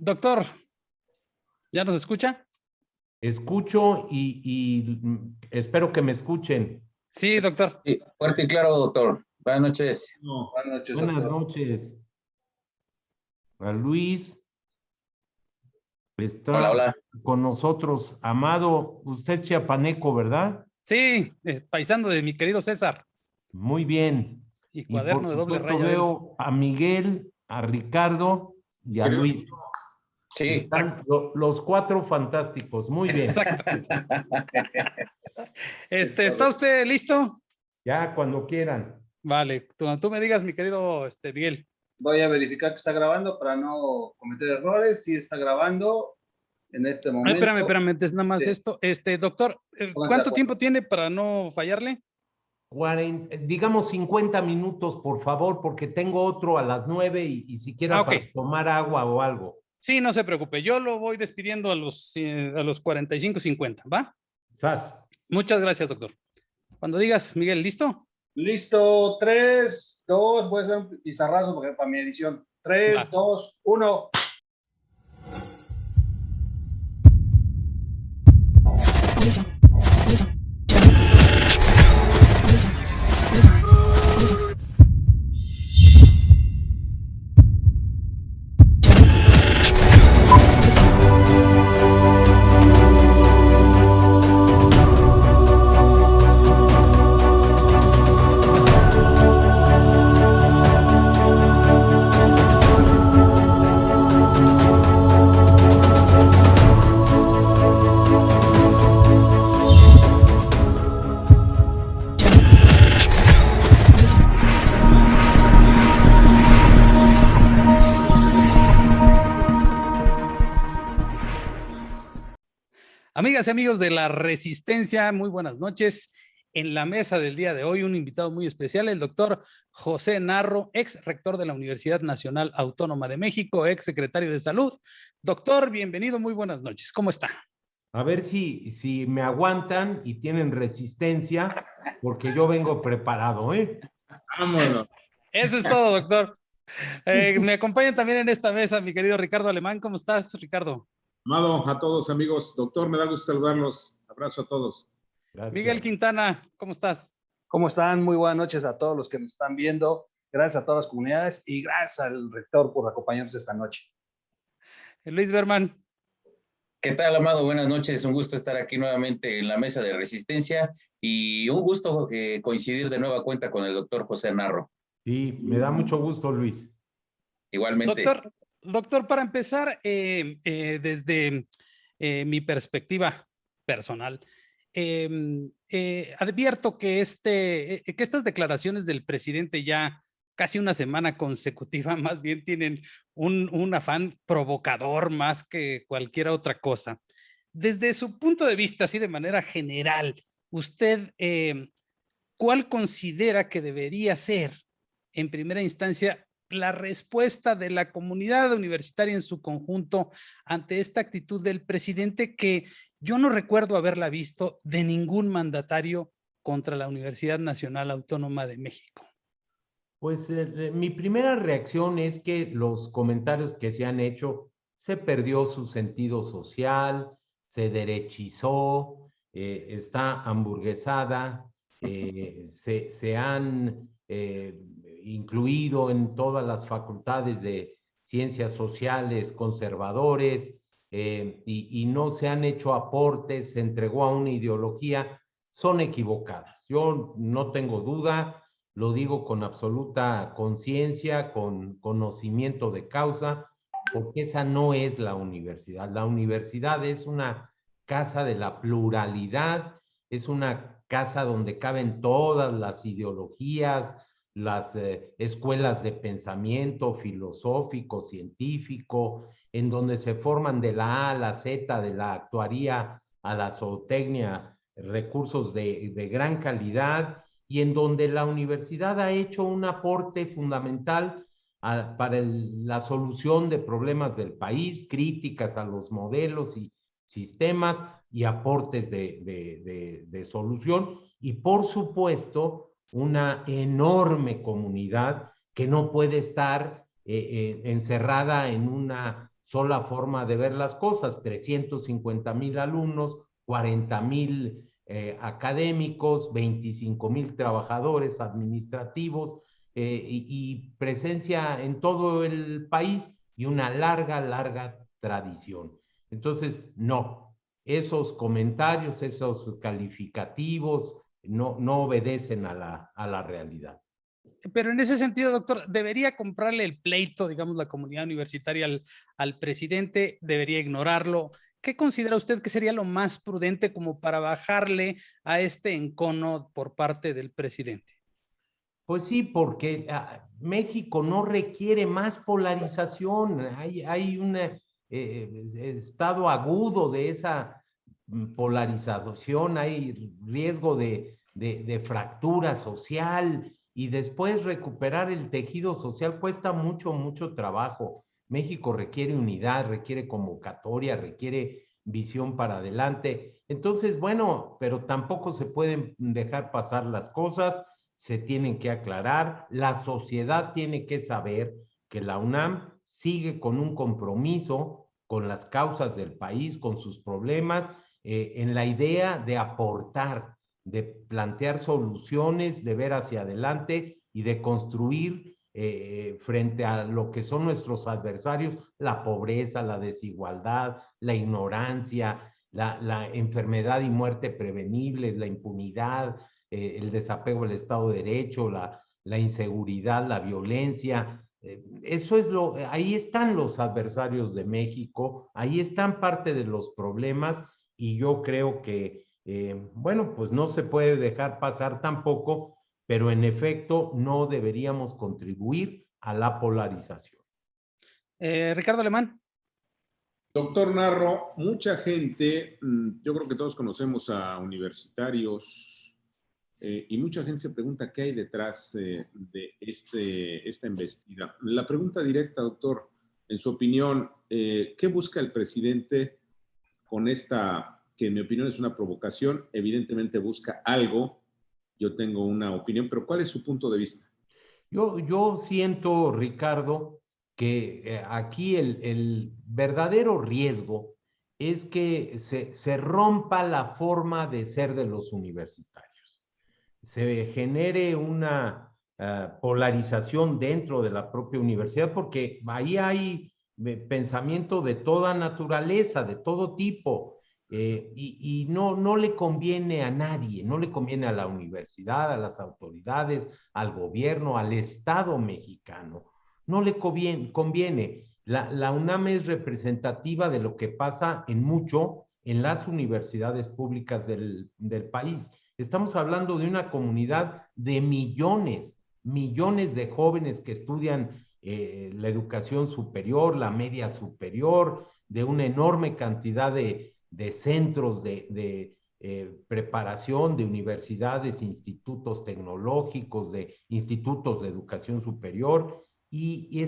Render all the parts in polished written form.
Doctor, ¿ya nos escucha? Escucho y espero que me escuchen. Sí, doctor. Sí, fuerte y claro, doctor. Buenas noches. No, Buenas noches, buenas doctor. noches. A Luis está Hola, hola. con nosotros. Amado, usted es chiapaneco, ¿verdad? Sí, paisano de mi querido César. Muy bien. Y Y cuaderno por de doble supuesto raya de él. veo a Miguel, a Ricardo y a Luis. Sí, Están los cuatro fantásticos. Muy bien. Exactamente. Es ¿Está todo. usted listo? Ya cuando quieran. Vale, tú me digas, mi querido Miguel. Voy a verificar que está grabando para no cometer errores. Sí está grabando en este Ay, momento. espérame, es nada más Sí. esto. Doctor, Pónganse de ¿cuánto acuerdo. tiempo tiene para no fallarle? Digamos 50 minutos, por favor, porque tengo otro a las 9 y siquiera Ok. para tomar agua o algo. Sí, no se preocupe. Yo lo voy despidiendo a los 45, 50, ¿va? Sas. Muchas gracias, doctor. Cuando digas, Miguel, ¿listo? Listo, 3, 2, voy a hacer un pizarrazo porque para mi edición. 3, Va. 2, 1. Amigas y amigos de la Resistencia, muy buenas noches. En la mesa del día de hoy, un invitado muy especial, el doctor José Narro, ex rector de la Universidad Nacional Autónoma de México, ex secretario de Salud. Doctor, bienvenido, muy buenas noches. ¿Cómo está? A ver si me aguantan y tienen resistencia, porque yo vengo preparado, ¿eh? Vámonos. Eso es todo, doctor. Me acompaña también en esta mesa mi querido Ricardo Alemán. ¿Cómo estás, Ricardo? Amado, a todos amigos, doctor, me da gusto saludarlos. Abrazo a todos. Gracias. Miguel Quintana, ¿cómo estás? ¿Cómo están? Muy buenas noches a todos los que nos están viendo. Gracias a todas las comunidades y gracias al rector por acompañarnos esta noche. Luis Berman. ¿Qué tal, Amado? Buenas noches. Un gusto estar aquí nuevamente en la mesa de Resistencia y un gusto coincidir de nueva cuenta con el doctor José Narro. Sí, me da mucho gusto, Luis. Igualmente. Doctor, para empezar, desde mi perspectiva personal, advierto que estas declaraciones del presidente ya casi una semana consecutiva más bien tienen un afán provocador más que cualquier otra cosa. Desde su punto de vista, así de manera general, usted, ¿cuál considera que debería ser, en primera instancia, la respuesta de la comunidad universitaria en su conjunto ante esta actitud del presidente que yo no recuerdo haberla visto de ningún mandatario contra la Universidad Nacional Autónoma de México? Pues mi primera reacción es que los comentarios que se han hecho, se perdió su sentido social, se derechizó, está hamburguesada, se han incluido en todas las facultades de ciencias sociales conservadores y no se han hecho aportes, se entregó a una ideología, son equivocadas. Yo no tengo duda. Lo digo con absoluta conciencia, con conocimiento de causa, porque esa no es la universidad. La universidad es una casa de la pluralidad, es una casa donde caben todas las ideologías, las escuelas de pensamiento filosófico, científico, en donde se forman de la A a la Z, de la actuaría a la zootecnia, recursos de gran calidad, y en donde la universidad ha hecho un aporte fundamental para la solución de problemas del país, críticas a los modelos y sistemas y aportes de solución, y por supuesto una enorme comunidad que no puede estar encerrada en una sola forma de ver las cosas. 350,000 alumnos, 40,000 académicos, 25,000 trabajadores administrativos y presencia en todo el país y una larga tradición. Entonces, no, esos comentarios, esos calificativos no obedecen a la realidad. Pero en ese sentido, doctor, ¿debería comprarle el pleito, digamos, la comunidad universitaria al presidente? ¿Debería ignorarlo? ¿Qué considera usted que sería lo más prudente como para bajarle a este encono por parte del presidente? Pues sí, porque México no requiere más polarización. Hay un estado agudo de esa polarización, hay riesgo de fractura social y después recuperar el tejido social cuesta mucho trabajo. México requiere unidad, requiere convocatoria, requiere visión para adelante. Entonces, bueno, pero tampoco se pueden dejar pasar las cosas, se tienen que aclarar, la sociedad tiene que saber que la UNAM sigue con un compromiso con las causas del país, con sus problemas, en la idea de aportar, de plantear soluciones, de ver hacia adelante y de construir frente a lo que son nuestros adversarios, la pobreza, la desigualdad, la ignorancia, la enfermedad y muerte prevenibles, la impunidad, el desapego al Estado de Derecho, la inseguridad, la violencia. Eso es ahí están los adversarios de México, ahí están parte de los problemas y yo creo que, bueno, pues no se puede dejar pasar tampoco, pero en efecto no deberíamos contribuir a la polarización. Ricardo Alemán. Doctor Narro, mucha gente, yo creo que todos conocemos a universitarios y mucha gente se pregunta qué hay detrás de esta embestida. La pregunta directa, doctor, en su opinión, ¿qué busca el presidente con esta, que en mi opinión es una provocación? Evidentemente busca algo, yo tengo una opinión, pero ¿cuál es su punto de vista? Yo siento, Ricardo, que aquí el verdadero riesgo es que se rompa la forma de ser de los universitarios. Se genere una polarización dentro de la propia universidad, porque ahí hay pensamiento de toda naturaleza, de todo tipo, y no le conviene a nadie, no le conviene a la universidad, a las autoridades, al gobierno, al Estado mexicano, no le conviene. La UNAM es representativa de lo que pasa en las universidades públicas del país. Estamos hablando de una comunidad de millones de jóvenes que estudian la educación superior, la media superior, de una enorme cantidad de centros de preparación, de universidades, institutos tecnológicos, de institutos de educación superior, y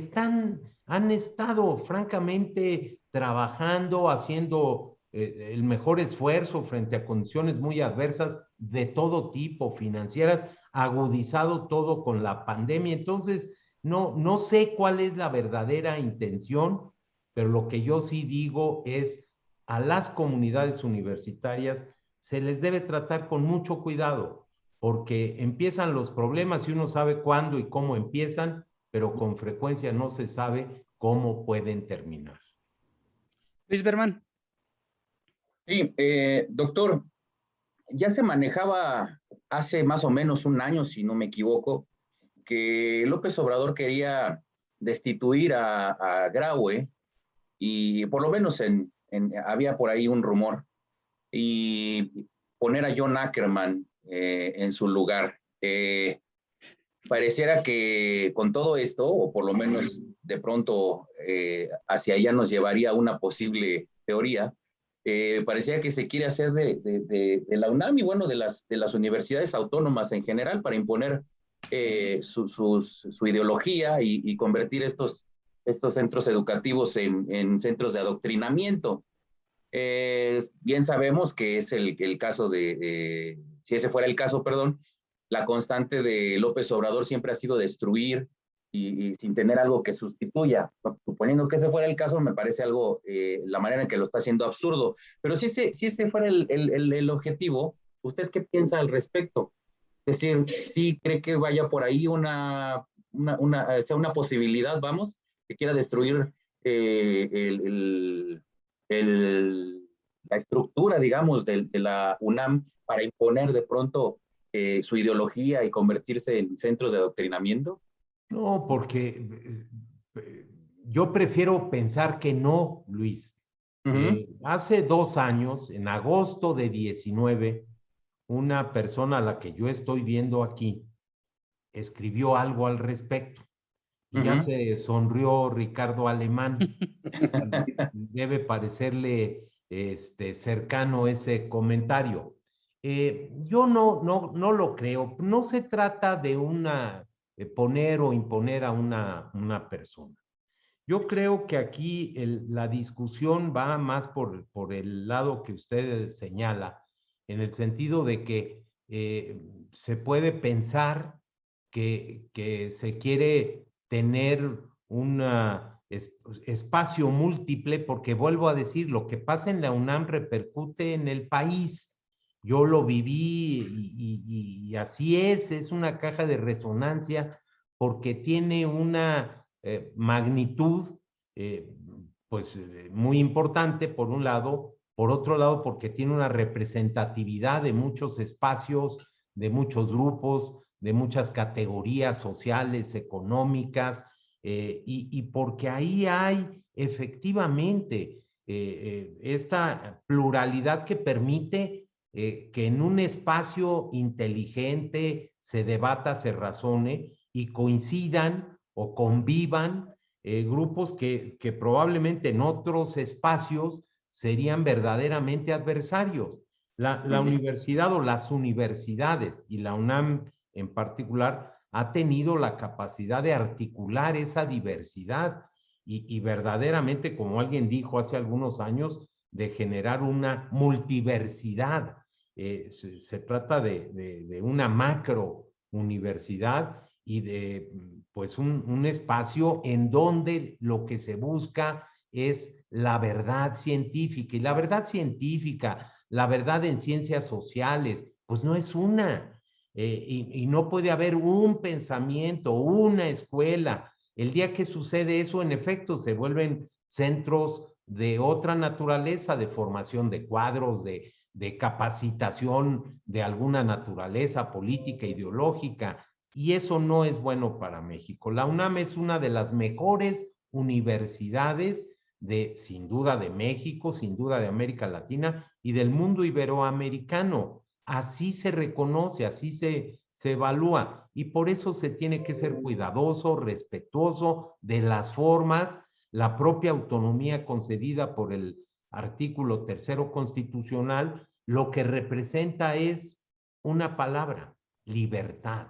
han estado francamente trabajando, haciendo el mejor esfuerzo frente a condiciones muy adversas de todo tipo, financieras, agudizado todo con la pandemia. Entonces, no sé cuál es la verdadera intención, pero lo que yo sí digo es a las comunidades universitarias se les debe tratar con mucho cuidado, porque empiezan los problemas y uno sabe cuándo y cómo empiezan, pero con frecuencia no se sabe cómo pueden terminar. Luis Berman. Sí, doctor, ya se manejaba hace más o menos un año, si no me equivoco, que López Obrador quería destituir a Graue, y por lo menos había por ahí un rumor, y poner a John Ackerman en su lugar. Pareciera que con todo esto, o por lo menos de pronto hacia allá nos llevaría una posible teoría, parecía que se quiere hacer de la UNAM y bueno, de las universidades autónomas en general para imponer su ideología y convertir estos centros educativos en centros de adoctrinamiento. Bien sabemos que es el caso si ese fuera el caso, perdón, la constante de López Obrador siempre ha sido destruir y sin tener algo que sustituya. Suponiendo que ese fuera el caso, me parece algo, la manera en que lo está haciendo absurdo. Pero si ese fuera el objetivo, ¿usted qué piensa al respecto? Es decir, ¿sí cree que vaya por ahí sea una posibilidad, vamos, que quiera destruir la estructura, digamos, de la UNAM para imponer de pronto su ideología y convertirse en centros de adoctrinamiento? No, porque yo prefiero pensar que no, Luis. Hace 2 años, en agosto de 19, una persona a la que yo estoy viendo aquí escribió algo al respecto. Y ya se sonrió Ricardo Alemán. Debe parecerle cercano ese comentario. Yo no lo creo. No se trata de poner o imponer a una persona. Yo creo que aquí la discusión va más por el lado que usted señala, en el sentido de que se puede pensar que se quiere tener un espacio múltiple, porque vuelvo a decir, lo que pasa en la UNAM repercute en el país. Yo lo viví y así es una caja de resonancia porque tiene una magnitud muy importante por un lado, por otro lado porque tiene una representatividad de muchos espacios, de muchos grupos, de muchas categorías sociales, económicas, y porque ahí hay efectivamente esta pluralidad que permite que en un espacio inteligente se debata, se razone y coincidan o convivan grupos que probablemente en otros espacios serían verdaderamente adversarios. La universidad o las universidades, y la UNAM en particular, ha tenido la capacidad de articular esa diversidad y verdaderamente, como alguien dijo hace algunos años, de generar una multiversidad. Se trata de una macro universidad y de pues un espacio en donde lo que se busca es la verdad científica. Y la verdad científica, la verdad en ciencias sociales, pues no es una. Y no puede haber un pensamiento, una escuela. El día que sucede eso, en efecto, se vuelven centros de otra naturaleza, de formación de cuadros, de capacitación de alguna naturaleza política, ideológica, y eso no es bueno para México. La UNAM es una de las mejores universidades sin duda de México, sin duda de América Latina y del mundo iberoamericano. Así se reconoce, así se evalúa, y por eso se tiene que ser cuidadoso, respetuoso de las formas. La propia autonomía concedida por el artículo 3º constitucional, lo que representa es una palabra: libertad.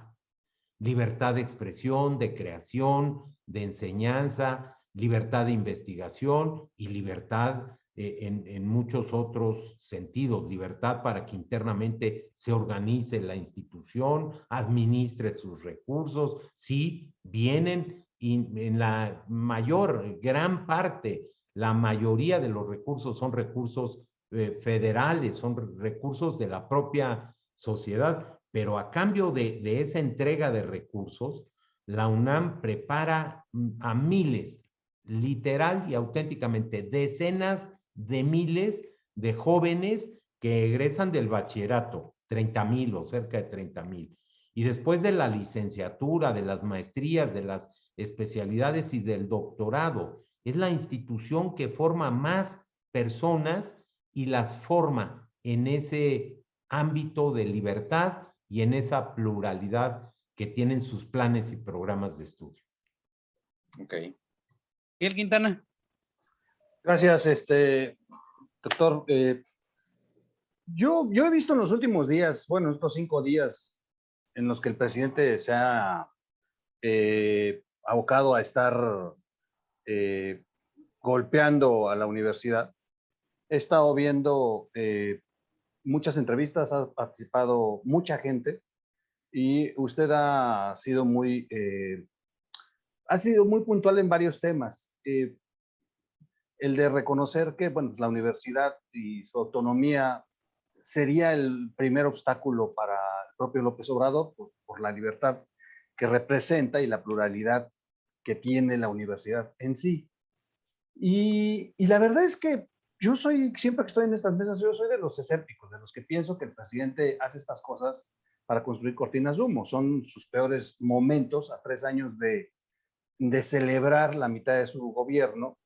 Libertad de expresión, de creación, de enseñanza, libertad de investigación y libertad en muchos otros sentidos. Libertad para que internamente se organice la institución, administre sus recursos. Sí, vienen y en la gran parte, la mayoría de los recursos son recursos federales, son recursos de la propia sociedad, pero a cambio de esa entrega de recursos, la UNAM prepara a miles, literal y auténticamente, decenas de miles de jóvenes que egresan del bachillerato, 30,000 o cerca de 30,000. Y después de la licenciatura, de las maestrías, de las especialidades y del doctorado, es la institución que forma más personas y las forma en ese ámbito de libertad y en esa pluralidad que tienen sus planes y programas de estudio. Ok. ¿Y el Quintana? Gracias, doctor. Yo he visto en los últimos días, bueno, estos 5 días en los que el presidente se ha abocado a estar golpeando a la universidad. He estado viendo muchas entrevistas, ha participado mucha gente y usted ha sido muy ha sido muy puntual en varios temas. El de reconocer que, bueno, la universidad y su autonomía sería el primer obstáculo para el propio López Obrador por la libertad que representa y la pluralidad que tiene la universidad en sí. Y la verdad es que yo soy, siempre que estoy en estas mesas, yo soy de los escépticos, de los que pienso que el presidente hace estas cosas para construir cortinas de humo. Son sus peores momentos a 3 años de celebrar la mitad de su gobierno,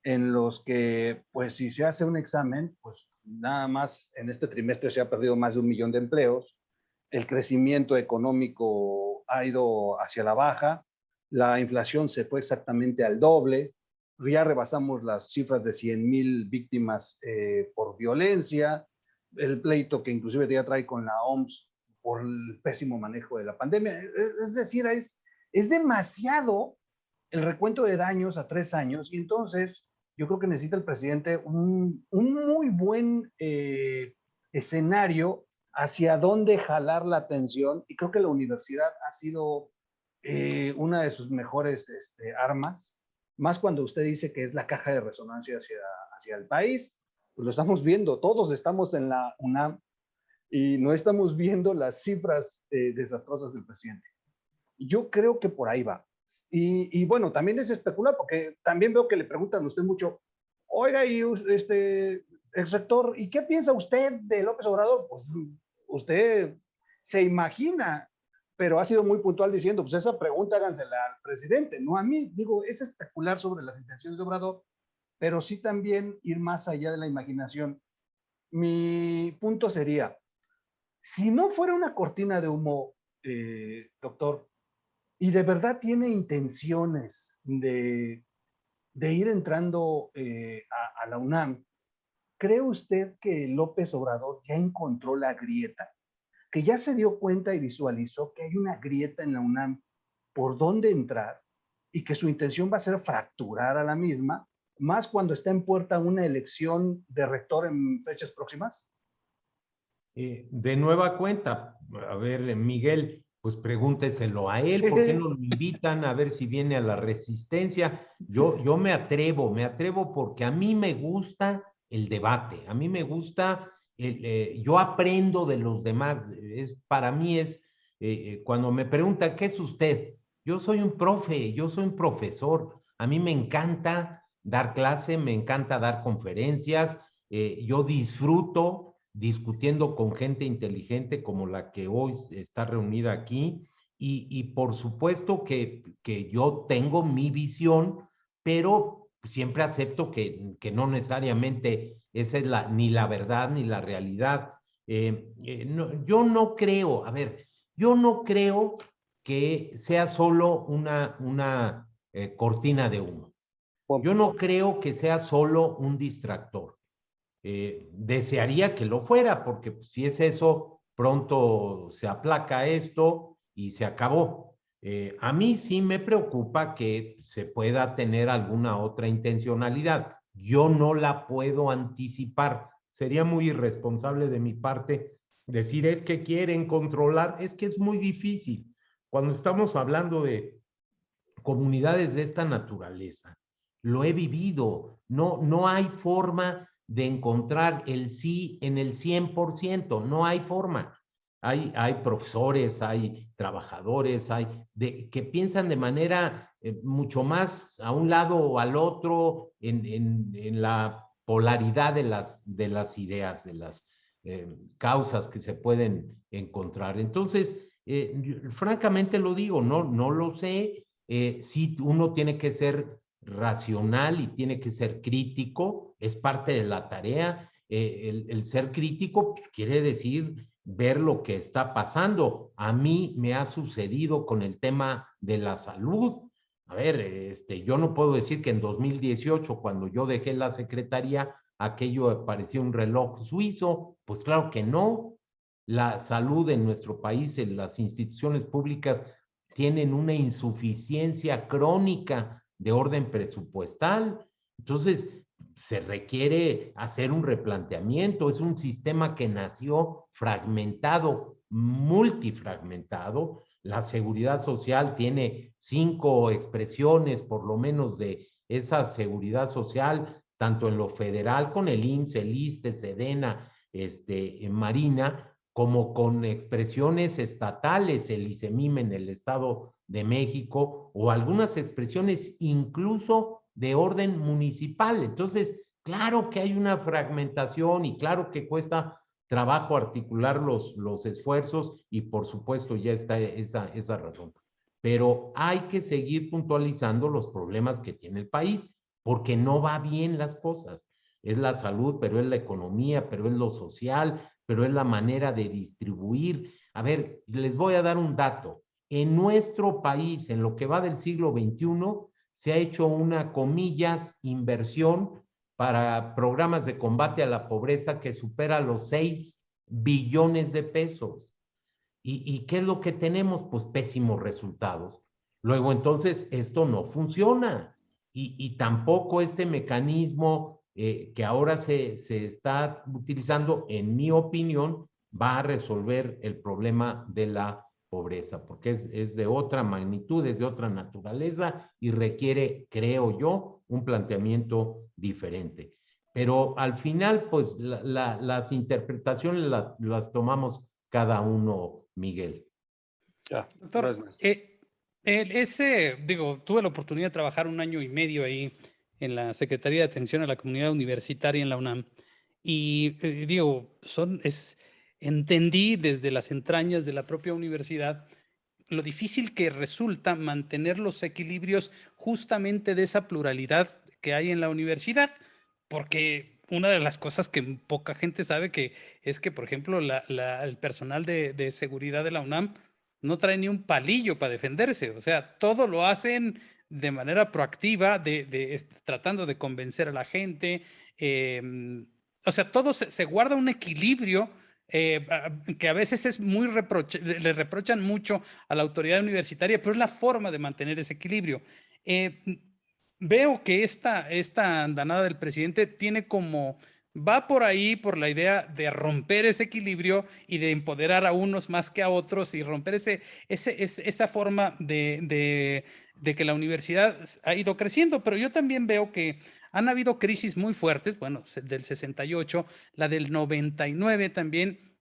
en los que, pues, si se hace un examen, pues nada más en este trimestre se ha perdido más de 1 millón de empleos, el crecimiento económico ha ido hacia la baja, la inflación se fue exactamente al doble, ya rebasamos las cifras de 100,000 víctimas por violencia, el pleito que inclusive ya trae con la OMS por el pésimo manejo de la pandemia. Es decir, es demasiado el recuento de daños a 3 años, y entonces yo creo que necesita el presidente un muy buen escenario hacia dónde jalar la atención, y creo que la universidad ha sido una de sus mejores armas, más cuando usted dice que es la caja de resonancia hacia el país. Pues lo estamos viendo, todos estamos en la UNAM y no estamos viendo las cifras desastrosas del presidente. Yo creo que por ahí va. Y bueno, también es especular, porque también veo que le preguntan a usted mucho, oiga, y ex rector, ¿y qué piensa usted de López Obrador? Pues usted se imagina, pero ha sido muy puntual diciendo, pues esa pregunta hágansela al presidente, no a mí. Digo, es especular sobre las intenciones de Obrador, pero sí también ir más allá de la imaginación. Mi punto sería, si no fuera una cortina de humo, doctor, y de verdad tiene intenciones de ir entrando a la UNAM, ¿cree usted que López Obrador ya encontró la grieta? Que ya se dio cuenta y visualizó que hay una grieta en la UNAM por dónde entrar, y que su intención va a ser fracturar a la misma, más cuando está en puerta una elección de rector en fechas próximas? De nueva cuenta, a ver, Miguel, pues pregúnteselo a él, ¿por qué no lo invitan a ver si viene a la Resistencia? Yo me atrevo porque a mí me gusta el debate, a mí me gusta, yo aprendo de los demás, para mí es, cuando me preguntan, ¿qué es usted? Yo soy un profe, yo soy un profesor, a mí me encanta dar clase, me encanta dar conferencias, yo disfruto discutiendo con gente inteligente como la que hoy está reunida aquí, y por supuesto que yo tengo mi visión, pero siempre acepto que no necesariamente esa es ni la verdad ni la realidad. No, yo no creo, a ver, yo no creo que sea solo una cortina de humo. Yo no creo que sea solo un distractor. Desearía que lo fuera, porque si es eso, pronto se aplaca esto y se acabó. A mí sí me preocupa que se pueda tener alguna otra intencionalidad. Yo no la puedo anticipar. Sería muy irresponsable de mi parte decir es que quieren controlar. Es que es muy difícil. Cuando estamos hablando de comunidades de esta naturaleza, lo he vivido. No hay forma de encontrar el sí en el 100%, no hay forma. Hay profesores, hay trabajadores, que piensan de manera mucho más a un lado o al otro en la polaridad de las ideas, de las causas que se pueden encontrar. Entonces, francamente lo digo, no lo sé. Sí, uno tiene que ser racional y tiene que ser crítico, es parte de la tarea. El ser crítico pues, quiere decir ver lo que está pasando. A mí me ha sucedido con el tema de la salud. A ver, yo no puedo decir que en 2018, cuando yo dejé la secretaría, aquello parecía un reloj suizo. Pues claro que no. La salud en nuestro país, en las instituciones públicas, tienen una insuficiencia crónica de orden presupuestal. Entonces, se requiere hacer un replanteamiento. Es un sistema que nació fragmentado. multifragmentado. La seguridad social tiene 5 expresiones, por lo menos, de esa seguridad social, tanto en lo federal con el IMSS, el ISSSTE, SEDENA, en Marina, como con expresiones estatales, el ICEMIM en el Estado de México, o algunas expresiones incluso de orden municipal. Entonces, claro que hay una fragmentación y claro que cuesta trabajo articular los esfuerzos y por supuesto ya está esa razón. Pero hay que seguir puntualizando los problemas que tiene el país, porque no va bien las cosas. Es la salud, pero es la economía, pero es lo social, pero es la manera de distribuir. A ver, les voy a dar un dato. En nuestro país, en lo que va del siglo XXI, se ha hecho una, comillas, inversión para programas de combate a la pobreza que supera los 6 billones de pesos. ¿Y qué es lo que tenemos? Pues pésimos resultados. Luego, entonces, esto no funciona. Y tampoco este mecanismo que ahora se está utilizando, en mi opinión, va a resolver el problema de la pobreza, porque es de otra magnitud, es de otra naturaleza y requiere, creo yo, un planteamiento diferente. Pero al final, pues las interpretaciones las tomamos cada uno, Miguel. Ya, Doctor, gracias. tuve la oportunidad de trabajar 1 año y medio ahí en la Secretaría de Atención a la Comunidad Universitaria en la UNAM. Y entendí desde las entrañas de la propia universidad lo difícil que resulta mantener los equilibrios justamente de esa pluralidad que hay en la universidad, porque una de las cosas que poca gente sabe es que, por ejemplo, el personal de seguridad de la UNAM no trae ni un palillo para defenderse, o sea, todo lo hacen de manera proactiva, tratando de convencer a la gente, o sea, todo se guarda un equilibrio que a veces es muy le reprochan mucho a la autoridad universitaria, pero es la forma de mantener ese equilibrio. Veo que esta andanada del presidente va por ahí, por la idea de romper ese equilibrio y de empoderar a unos más que a otros y romper esa forma de que la universidad ha ido creciendo. Pero yo también veo que han habido crisis muy fuertes, bueno, del 68, la del 99 también,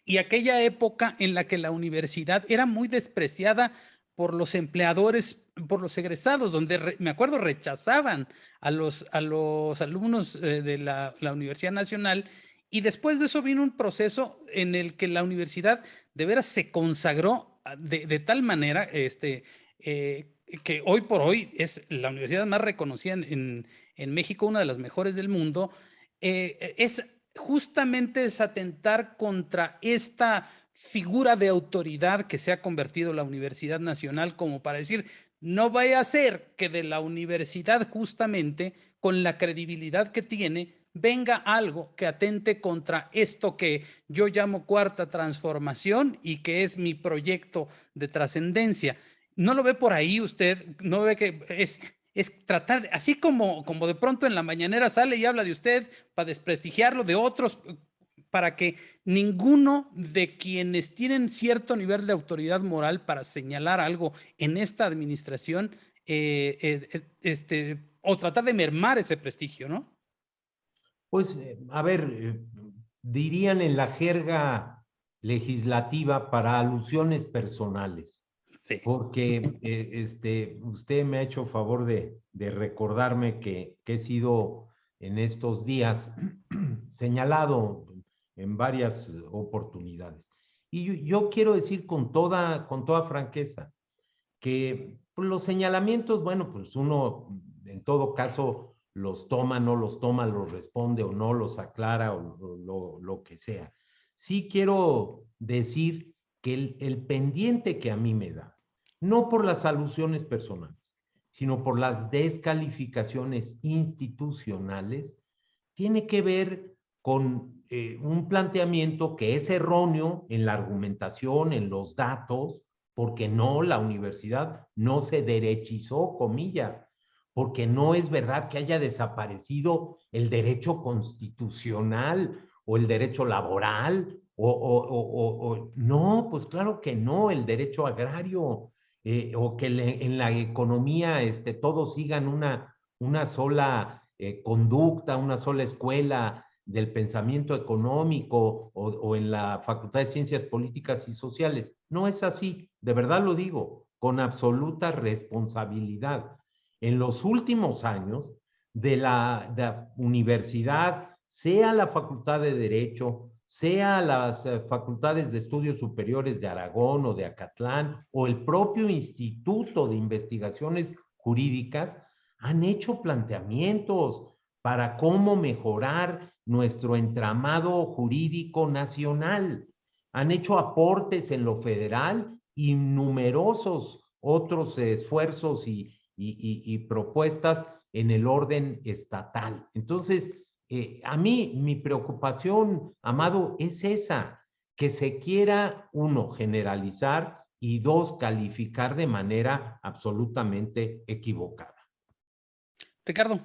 y aquella época en la que la universidad era muy despreciada por los empleadores, por los egresados, donde me acuerdo rechazaban a los alumnos de la Universidad Nacional, y después de eso vino un proceso en el que la universidad de veras se consagró de tal manera que hoy por hoy es la universidad más reconocida en México, una de las mejores del mundo. Es justamente atentar contra esta figura de autoridad que se ha convertido la Universidad Nacional, como para decir, no vaya a ser que de la universidad, justamente con la credibilidad que tiene, venga algo que atente contra esto que yo llamo cuarta transformación y que es mi proyecto de trascendencia. ¿No lo ve por ahí usted? ¿No ve que es tratar, así como de pronto en la mañanera sale y habla de usted para desprestigiarlo, de otros, para que ninguno de quienes tienen cierto nivel de autoridad moral para señalar algo en esta administración o tratar de mermar ese prestigio, ¿no? Pues, a ver, dirían en la jerga legislativa, para alusiones personales. Sí. Porque usted me ha hecho favor de recordarme que he sido en estos días señalado en varias oportunidades. Y yo quiero decir con toda franqueza que los señalamientos, bueno, pues uno en todo caso los toma, no los toma, los responde o no, los aclara o lo que sea. Sí quiero decir que el pendiente que a mí me da, no por las alusiones personales, sino por las descalificaciones institucionales, tiene que ver con un planteamiento que es erróneo en la argumentación, en los datos, porque no, la universidad no se derechizó, comillas, porque no es verdad que haya desaparecido el derecho constitucional o el derecho laboral No, pues claro que no, el derecho agrario, o que en la economía todos sigan una sola conducta, una sola escuela del pensamiento económico o en la Facultad de Ciencias Políticas y Sociales. No es así, de verdad lo digo, con absoluta responsabilidad. En los últimos años de la universidad, sea la Facultad de Derecho, sea las facultades de estudios superiores de Aragón o de Acatlán, o el propio Instituto de Investigaciones Jurídicas, han hecho planteamientos para cómo mejorar nuestro entramado jurídico nacional. Han hecho aportes en lo federal y numerosos otros esfuerzos y propuestas en el orden estatal. Entonces, a mí mi preocupación, Amado, es esa, que se quiera, uno, generalizar y dos, calificar de manera absolutamente equivocada. Ricardo.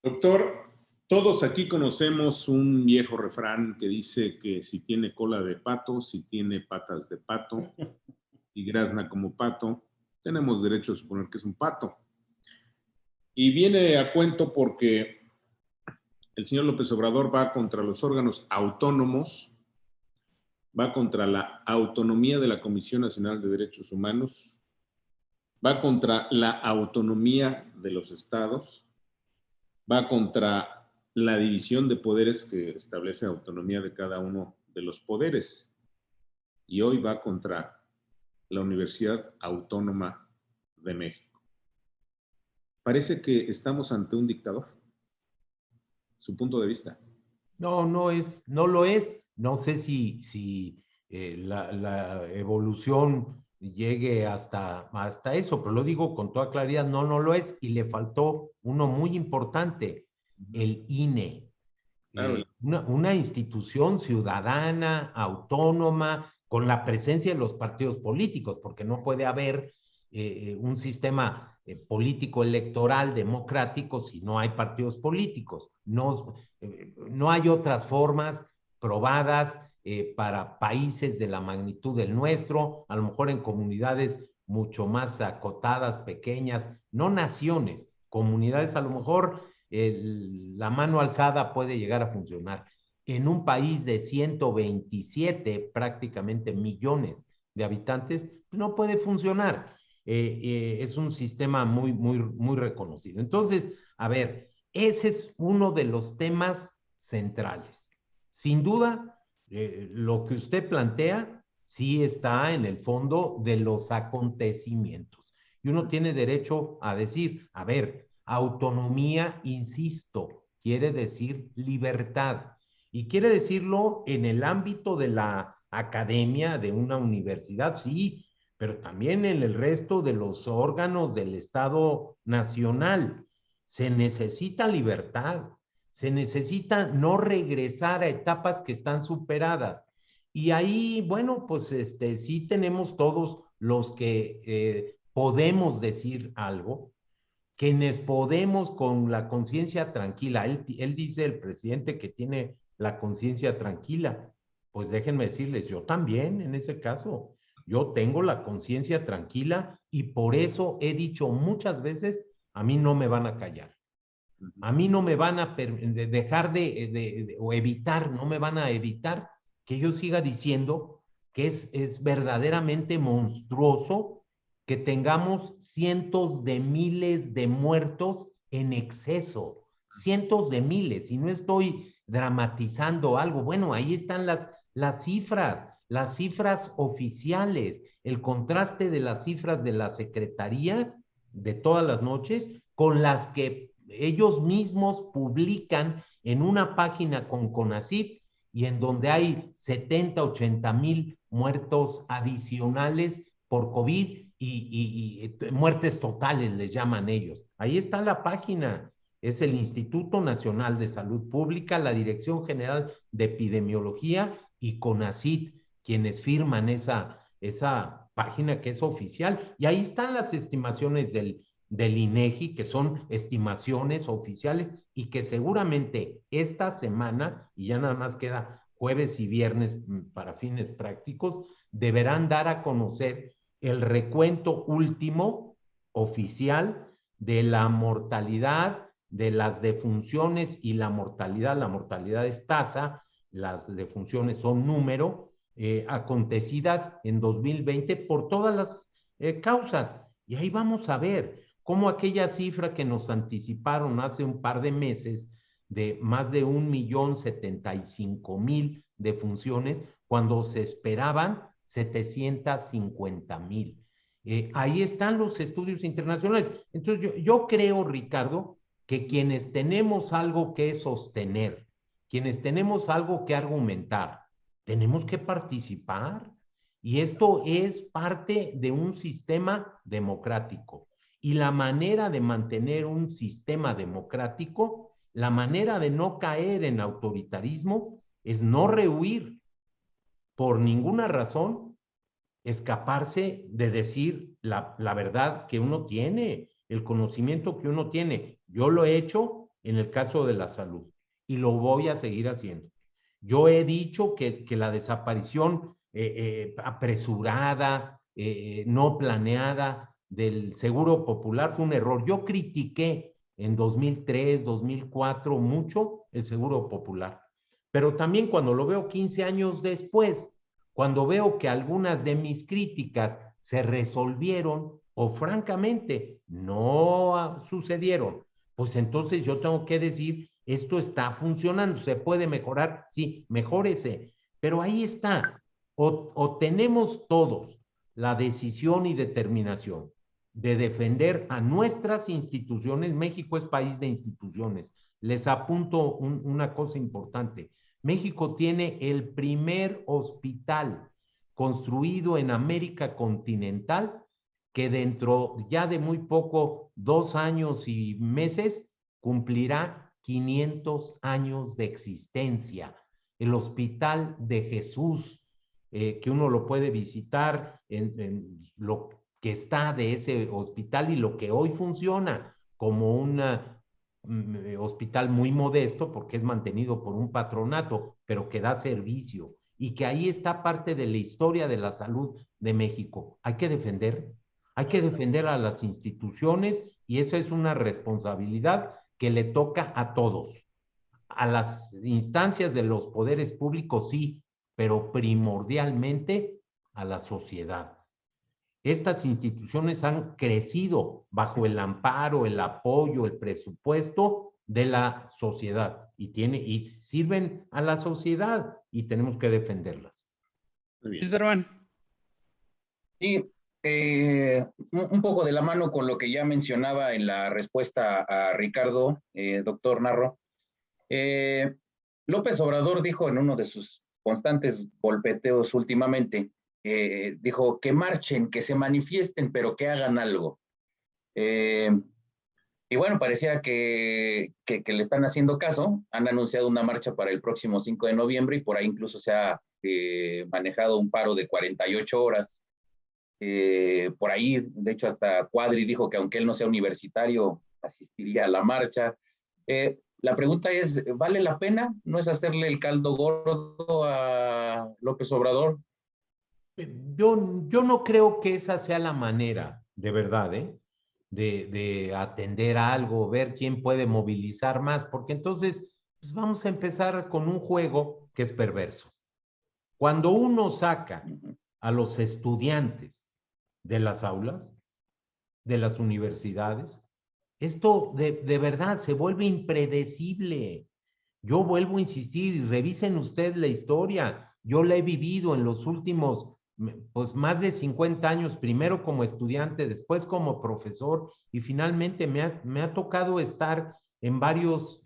Doctor, todos aquí conocemos un viejo refrán que dice que si tiene cola de pato, si tiene patas de pato y grazna como pato, tenemos derecho a suponer que es un pato. Y viene a cuento porque el señor López Obrador va contra los órganos autónomos, va contra la autonomía de la Comisión Nacional de Derechos Humanos, va contra la autonomía de los estados, va contra la división de poderes que establece autonomía de cada uno de los poderes, y hoy va contra la Universidad Autónoma de México. Parece que estamos ante un dictador. Su punto de vista. No, no lo es. No sé si la evolución llegue hasta eso, pero lo digo con toda claridad, no lo es. Y le faltó uno muy importante, el INE. Claro. Una institución ciudadana, autónoma, con la presencia de los partidos políticos, porque no puede haber un sistema político electoral democrático si no hay partidos políticos. No hay otras formas probadas para países de la magnitud del nuestro, a lo mejor en comunidades mucho más acotadas, pequeñas, no naciones, comunidades a lo mejor la mano alzada puede llegar a funcionar. En un país de 127 prácticamente millones de habitantes, no puede funcionar. Es un sistema muy reconocido. Entonces, a ver, ese es uno de los temas centrales. Sin duda, lo que usted plantea sí está en el fondo de los acontecimientos. Y uno tiene derecho a decir, a ver, autonomía, insisto, quiere decir libertad. Y quiere decirlo en el ámbito de la academia, de una universidad, sí, pero también en el resto de los órganos del Estado Nacional. Se necesita libertad, se necesita no regresar a etapas que están superadas. Y ahí, bueno, pues sí tenemos todos los que podemos decir algo, quienes podemos con la conciencia tranquila. Él dice, el presidente, que tiene la conciencia tranquila. Pues déjenme decirles, yo también en ese caso. Yo tengo la conciencia tranquila y por eso he dicho muchas veces, a mí no me van a callar. A mí no me van a dejar o evitar, no me van a evitar que yo siga diciendo que es verdaderamente monstruoso que tengamos cientos de miles de muertos en exceso, cientos de miles, y no estoy dramatizando algo. Bueno, ahí están las cifras oficiales, el contraste de las cifras de la Secretaría de todas las noches con las que ellos mismos publican en una página con CONACYT y en donde hay 70, 80 mil muertos adicionales por COVID y muertes totales les llaman ellos. Ahí está la página. Es el Instituto Nacional de Salud Pública, la Dirección General de Epidemiología y CONACYT, quienes firman esa página que es oficial. Y ahí están las estimaciones del INEGI, que son estimaciones oficiales y que seguramente esta semana, y ya nada más queda jueves y viernes para fines prácticos, deberán dar a conocer el recuento último oficial de la mortalidad, de las defunciones y la mortalidad es tasa, las defunciones son número, acontecidas en 2020 por todas las causas. Y ahí vamos a ver cómo aquella cifra que nos anticiparon hace un par de meses de más de 1.075.000 defunciones, cuando se esperaban 750.000. Ahí están los estudios internacionales. Entonces yo creo, Ricardo, que quienes tenemos algo que sostener, quienes tenemos algo que argumentar, tenemos que participar. Y esto es parte de un sistema democrático. Y la manera de mantener un sistema democrático, la manera de no caer en autoritarismos, es no rehuir por ninguna razón, escaparse de decir la verdad que uno tiene, el conocimiento que uno tiene. Yo lo he hecho en el caso de la salud y lo voy a seguir haciendo. Yo he dicho que la desaparición apresurada, no planeada del Seguro Popular fue un error. Yo critiqué en 2003, 2004 mucho el Seguro Popular, pero también cuando lo veo 15 años después, cuando veo que algunas de mis críticas se resolvieron o francamente no sucedieron, pues entonces yo tengo que decir, esto está funcionando, se puede mejorar, sí, mejórese, pero ahí está. O tenemos todos la decisión y determinación de defender a nuestras instituciones. México es país de instituciones. Les apunto una cosa importante. México tiene el primer hospital construido en América continental que dentro ya de muy poco, 2 años y meses, cumplirá 500 años de existencia. El Hospital de Jesús, que uno lo puede visitar en lo que está de ese hospital y lo que hoy funciona como un hospital muy modesto porque es mantenido por un patronato, pero que da servicio y que ahí está parte de la historia de la salud de México. Hay que defender a las instituciones y eso es una responsabilidad que le toca a todos. A las instancias de los poderes públicos sí, pero primordialmente a la sociedad. Estas instituciones han crecido bajo el amparo, el apoyo, el presupuesto de la sociedad y sirven a la sociedad y tenemos que defenderlas. Muy bien. Sí, un poco de la mano con lo que ya mencionaba en la respuesta a Ricardo, doctor Narro. López Obrador dijo en uno de sus constantes golpeteos últimamente, dijo que marchen, que se manifiesten, pero que hagan algo. Y bueno, parecía que le están haciendo caso. Han anunciado una marcha para el próximo 5 de noviembre y por ahí incluso se ha manejado un paro de 48 horas. Por ahí, de hecho, hasta Cuadri dijo que aunque él no sea universitario, asistiría a la marcha. La pregunta es, ¿vale la pena? ¿No es hacerle el caldo gordo a López Obrador? Yo no creo que esa sea la manera, de verdad, de atender a algo, ver quién puede movilizar más, porque entonces pues vamos a empezar con un juego que es perverso. Cuando uno saca a los estudiantes de las aulas, de las universidades, esto de verdad se vuelve impredecible. Yo vuelvo a insistir, y revisen ustedes la historia. Yo la he vivido en los últimos, pues más de 50 años, primero como estudiante, después como profesor, y finalmente me ha tocado estar en varios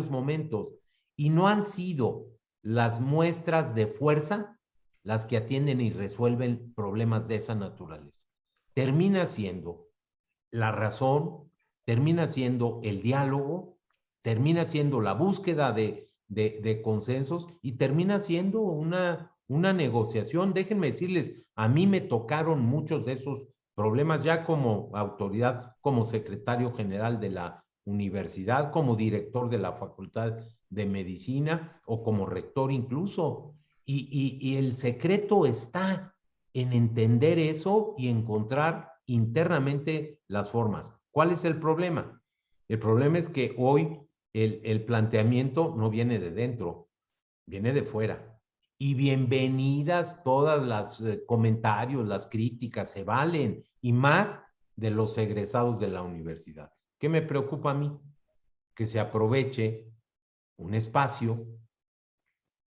momentos. Y no han sido las muestras de fuerza las que atienden y resuelven problemas de esa naturaleza. Termina siendo la razón, termina siendo el diálogo, termina siendo la búsqueda de consensos y termina siendo una negociación. Déjenme decirles, a mí me tocaron muchos de esos problemas ya como autoridad, como secretario general de la universidad, como director de la Facultad de medicina o como rector incluso. Y el secreto está en entender eso y encontrar internamente las formas. ¿Cuál es el problema? El problema es que hoy el planteamiento no viene de dentro, viene de fuera. Y bienvenidas todas las comentarios, las críticas, se valen, y más de los egresados de la universidad. ¿Qué me preocupa a mí? Que se aproveche un espacio,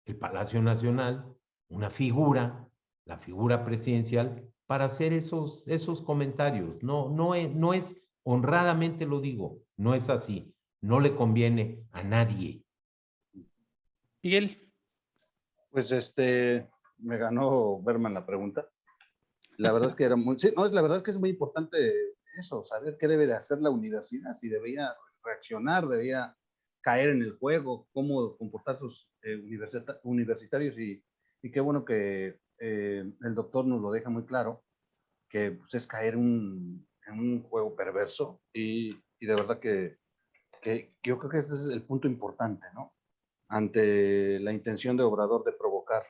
el Palacio Nacional, una figura, la figura presidencial, para hacer esos comentarios. No es, honradamente lo digo, no es así. No le conviene a nadie. Miguel. Pues me ganó Berman la pregunta. La verdad es que era muy, sí, no, la verdad es que es muy importante eso, saber qué debe de hacer la universidad, si debía reaccionar, debía caer en el juego, cómo comportar sus universitarios y qué bueno que el doctor nos lo deja muy claro, que pues, es caer en un juego perverso y de verdad que yo creo que este es el punto importante, ¿no? Ante la intención de Obrador de provocar,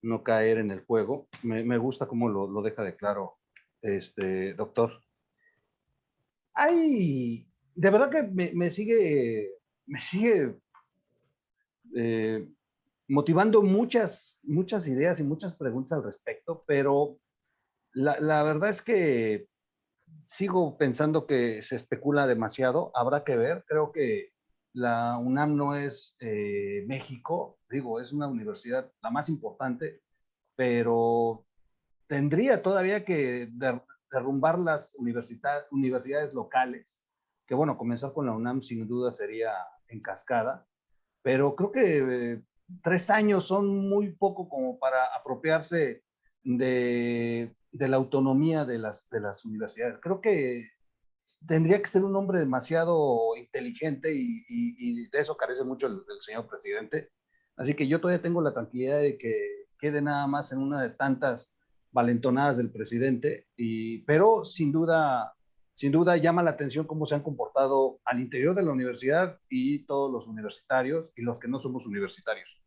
no caer en el juego. Me gusta cómo lo deja de claro doctor. Hay, de verdad que me sigue motivando muchas ideas y muchas preguntas al respecto, pero la verdad es que sigo pensando que se especula demasiado, habrá que ver, creo que la UNAM no es México, digo, es una universidad la más importante, pero tendría todavía que derrumbar las universidades locales, que bueno, comenzar con la UNAM sin duda sería en cascada, pero creo que 3 años son muy poco como para apropiarse de la autonomía de las universidades. Creo que tendría que ser un hombre demasiado inteligente y de eso carece mucho el señor presidente. Así que yo todavía tengo la tranquilidad de que quede nada más en una de tantas valentonadas del presidente, pero sin duda llama la atención cómo se han comportado al interior de la universidad y todos los universitarios y los que no somos universitarios.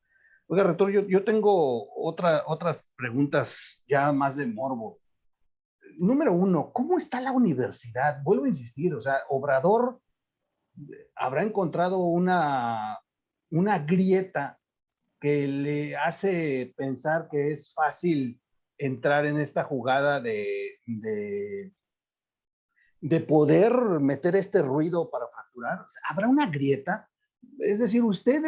Oiga, rector, yo tengo otras preguntas ya más de morbo. Número uno, ¿cómo está la universidad? Vuelvo a insistir, o sea, Obrador habrá encontrado una grieta que le hace pensar que es fácil entrar en esta jugada de poder meter este ruido para fracturar. O sea, ¿habrá una grieta? Es decir, usted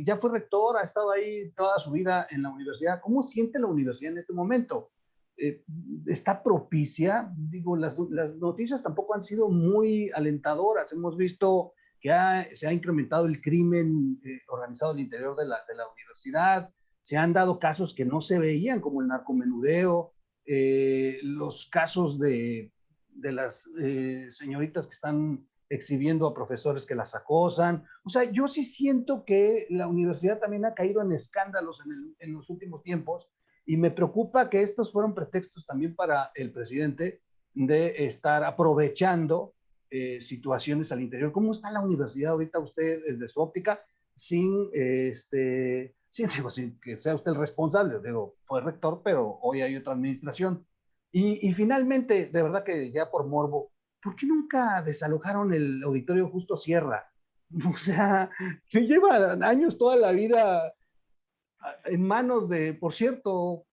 ya fue rector, ha estado ahí toda su vida en la universidad. ¿Cómo siente la universidad en este momento? ¿Está propicia? Digo, las noticias tampoco han sido muy alentadoras. Hemos visto que se ha incrementado el crimen organizado al interior de la universidad. Se han dado casos que no se veían, como el narcomenudeo, los casos de las señoritas que están exhibiendo a profesores que las acosan. O sea, yo sí siento que la universidad también ha caído en escándalos en los últimos tiempos y me preocupa que estos fueron pretextos también para el presidente de estar aprovechando situaciones al interior. ¿Cómo está la universidad ahorita usted desde su óptica sin que sea usted el responsable? Digo, fue rector, pero hoy hay otra administración. Y finalmente, de verdad que ya por morbo, ¿por qué nunca desalojaron el auditorio Justo Sierra? O sea, que lleva años toda la vida en manos de, por cierto,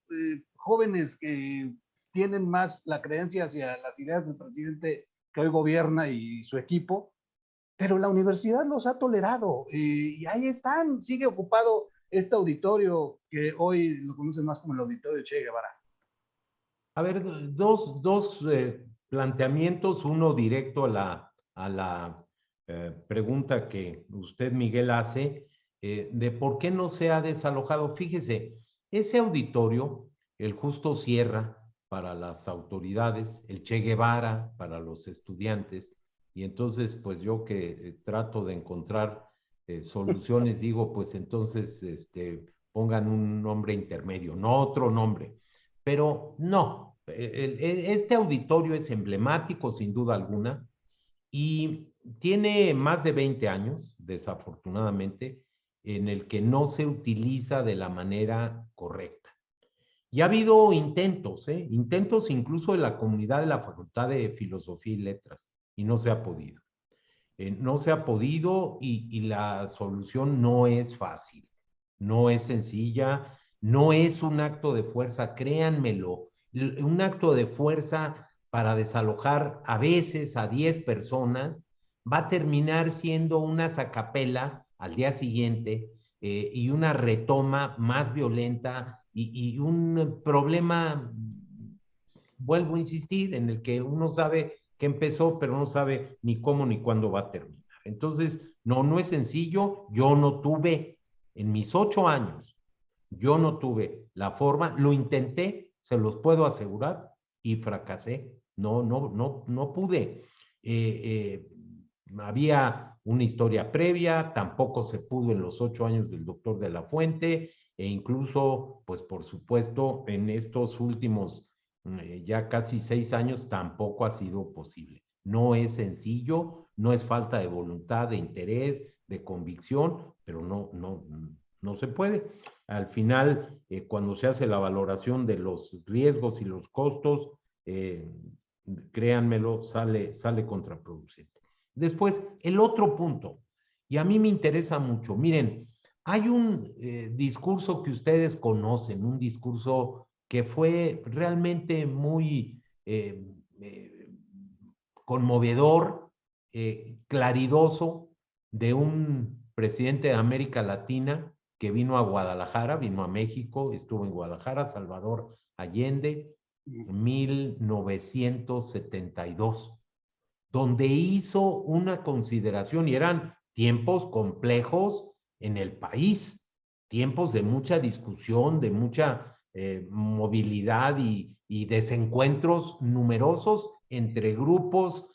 jóvenes que tienen más la creencia hacia las ideas del presidente que hoy gobierna y su equipo, pero la universidad los ha tolerado y ahí están, sigue ocupado este auditorio que hoy lo conocen más como el auditorio Che Guevara. A ver, dos planteamientos, uno directo a la pregunta que usted, Miguel, hace, de por qué no se ha desalojado. Fíjese, ese auditorio, el Justo Sierra para las autoridades, el Che Guevara para los estudiantes, y entonces, pues yo que trato de encontrar soluciones, digo, pues entonces pongan un nombre intermedio, no otro nombre. Pero no, este auditorio es emblemático sin duda alguna y tiene más de 20 años, desafortunadamente. en el que no se utiliza de la manera correcta. Y ha habido intentos, intentos incluso de la comunidad de la Facultad de Filosofía y Letras, y no se ha podido. No se ha podido y la solución no es fácil, no es sencilla, no es un acto de fuerza, créanmelo, un acto de fuerza para desalojar a veces a 10 personas va a terminar siendo una sacapela al día siguiente y una retoma más violenta y un problema, vuelvo a insistir, en el que uno sabe que empezó, pero no sabe ni cómo ni cuándo va a terminar. Entonces, no es sencillo. Yo no tuve, en mis 8 años, yo no tuve la forma, lo intenté, se los puedo asegurar, y fracasé. No pude. Había una historia previa, tampoco se pudo en los 8 años del doctor de la Fuente, e incluso, pues por supuesto, en estos últimos ya casi 6 años tampoco ha sido posible. No es sencillo, no es falta de voluntad, de interés, de convicción, pero no se puede. Al final, cuando se hace la valoración de los riesgos y los costos, créanmelo, sale contraproducente. Después, el otro punto, y a mí me interesa mucho, miren, hay un discurso que ustedes conocen, un discurso que fue realmente muy conmovedor, claridoso, de un presidente de América Latina que vino a Guadalajara, vino a México, estuvo en Guadalajara, Salvador Allende, 1972, donde hizo una consideración, y eran tiempos complejos en el país, tiempos de mucha discusión, de mucha movilidad y desencuentros numerosos entre grupos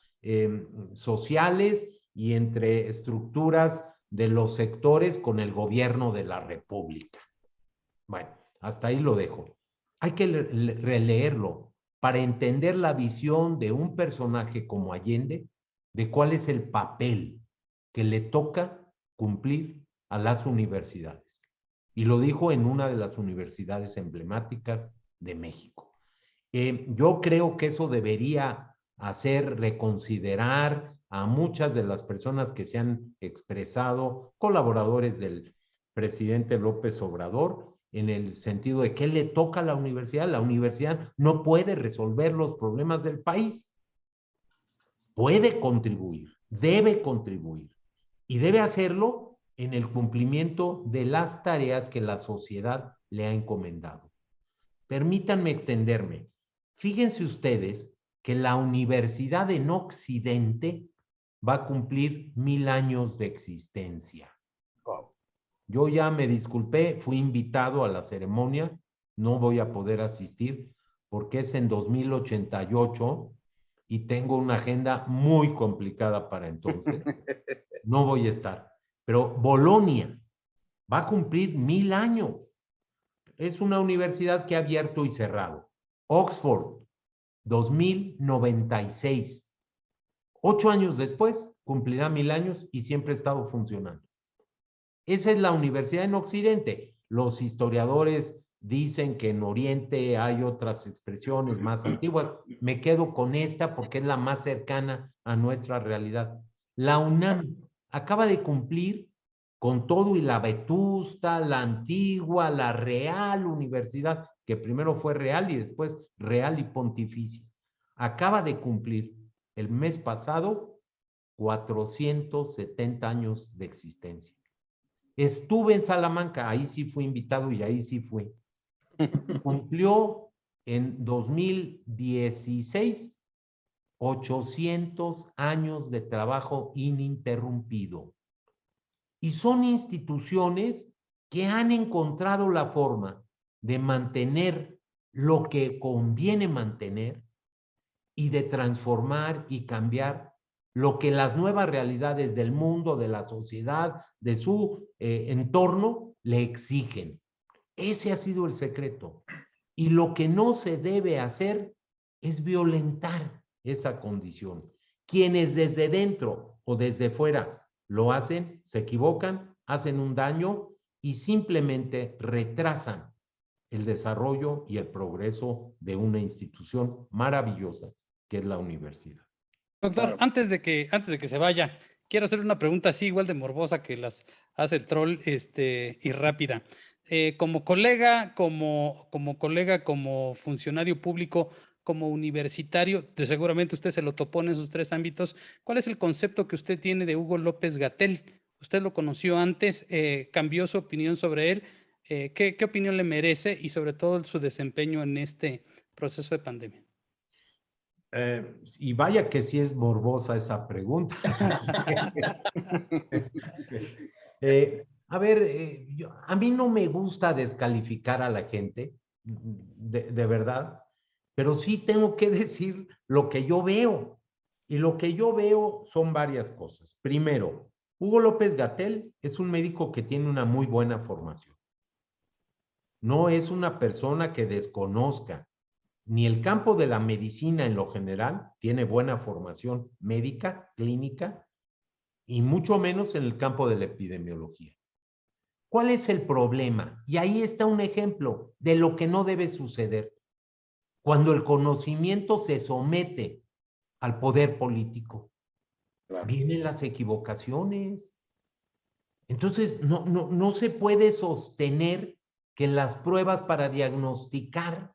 sociales y entre estructuras de los sectores con el gobierno de la República. Bueno, hasta ahí lo dejo. Hay que releerlo para entender la visión de un personaje como Allende, de cuál es el papel que le toca cumplir a las universidades. Y lo dijo en una de las universidades emblemáticas de México. Yo creo que eso debería hacer reconsiderar a muchas de las personas que se han expresado, colaboradores del presidente López Obrador, en el sentido de qué le toca a la universidad. La universidad no puede resolver los problemas del país. Puede contribuir, debe contribuir, y debe hacerlo en el cumplimiento de las tareas que la sociedad le ha encomendado. Permítanme extenderme. Fíjense ustedes que la universidad en Occidente va a cumplir 1000 años de existencia. Wow. Yo ya me disculpé, fui invitado a la ceremonia, no voy a poder asistir porque es en 2088 y tengo una agenda muy complicada para entonces. No voy a estar. Pero Bolonia va a cumplir 1000 años. Es una universidad que ha abierto y cerrado. Oxford, 2096. 8 años después, cumplirá 1000 años y siempre ha estado funcionando. Esa es la universidad en Occidente. Los historiadores dicen que en Oriente hay otras expresiones más antiguas. Me quedo con esta porque es la más cercana a nuestra realidad. La UNAM acaba de cumplir con todo, y la Vetusta, la Antigua, la Real Universidad, que primero fue Real y después Real y Pontificia, acaba de cumplir el mes pasado 470 años de existencia. Estuve en Salamanca, ahí sí fui invitado y ahí sí fui. Cumplió en 2016 800 años de trabajo ininterrumpido. Y son instituciones que han encontrado la forma de mantener lo que conviene mantener y de transformar y cambiar lo que las nuevas realidades del mundo, de la sociedad, de su entorno le exigen. Ese ha sido el secreto. Y lo que no se debe hacer es violentar esa condición. Quienes desde dentro o desde fuera lo hacen, se equivocan hacen un daño y simplemente retrasan el desarrollo y el progreso de una institución maravillosa que es la universidad. Doctor, Claro. antes de que se vaya, quiero hacer una pregunta así igual de morbosa que las hace el troll, y rápida. Como colega, como funcionario público, como universitario, seguramente usted se lo topó en esos tres ámbitos. ¿Cuál es el concepto que usted tiene de Hugo López-Gatell? ¿Usted lo conoció antes? ¿Cambió su opinión sobre él? ¿Qué opinión le merece y sobre todo su desempeño en este proceso de pandemia? Y vaya que sí es morbosa esa pregunta. A ver, a mí no me gusta descalificar a la gente, de verdad, pero sí tengo que decir lo que yo veo. Y lo que yo veo son varias cosas. Primero, Hugo López-Gatell es un médico que tiene una muy buena formación. No es una persona que desconozca ni el campo de la medicina en lo general, tiene buena formación médica, clínica, y mucho menos en el campo de la epidemiología. ¿Cuál es el problema? Y ahí está un ejemplo de lo que no debe suceder. Cuando el conocimiento se somete al poder político, Claro. vienen las equivocaciones. Entonces, no se puede sostener que las pruebas para diagnosticar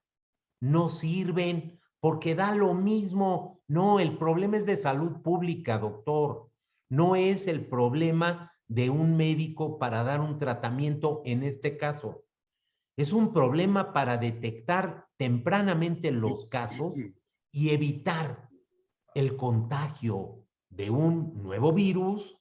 no sirven porque da lo mismo. No, el problema es de salud pública, doctor. No es el problema de un médico para dar un tratamiento en este caso. Es un problema para detectar tempranamente los casos y evitar el contagio de un nuevo virus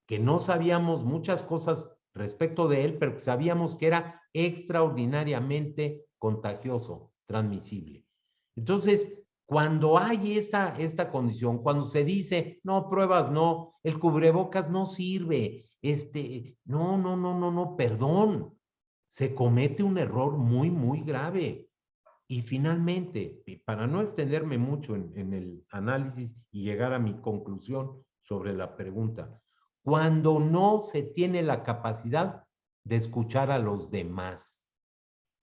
que no sabíamos muchas cosas respecto de él, pero que sabíamos que era extraordinariamente contagioso, transmisible. Entonces, cuando hay esta condición, cuando se dice, no, pruebas no, el cubrebocas no sirve, no, perdón, se comete un error muy, muy grave. Y finalmente, para no extenderme mucho en el análisis y llegar a mi conclusión sobre la pregunta, cuando no se tiene la capacidad de escuchar a los demás,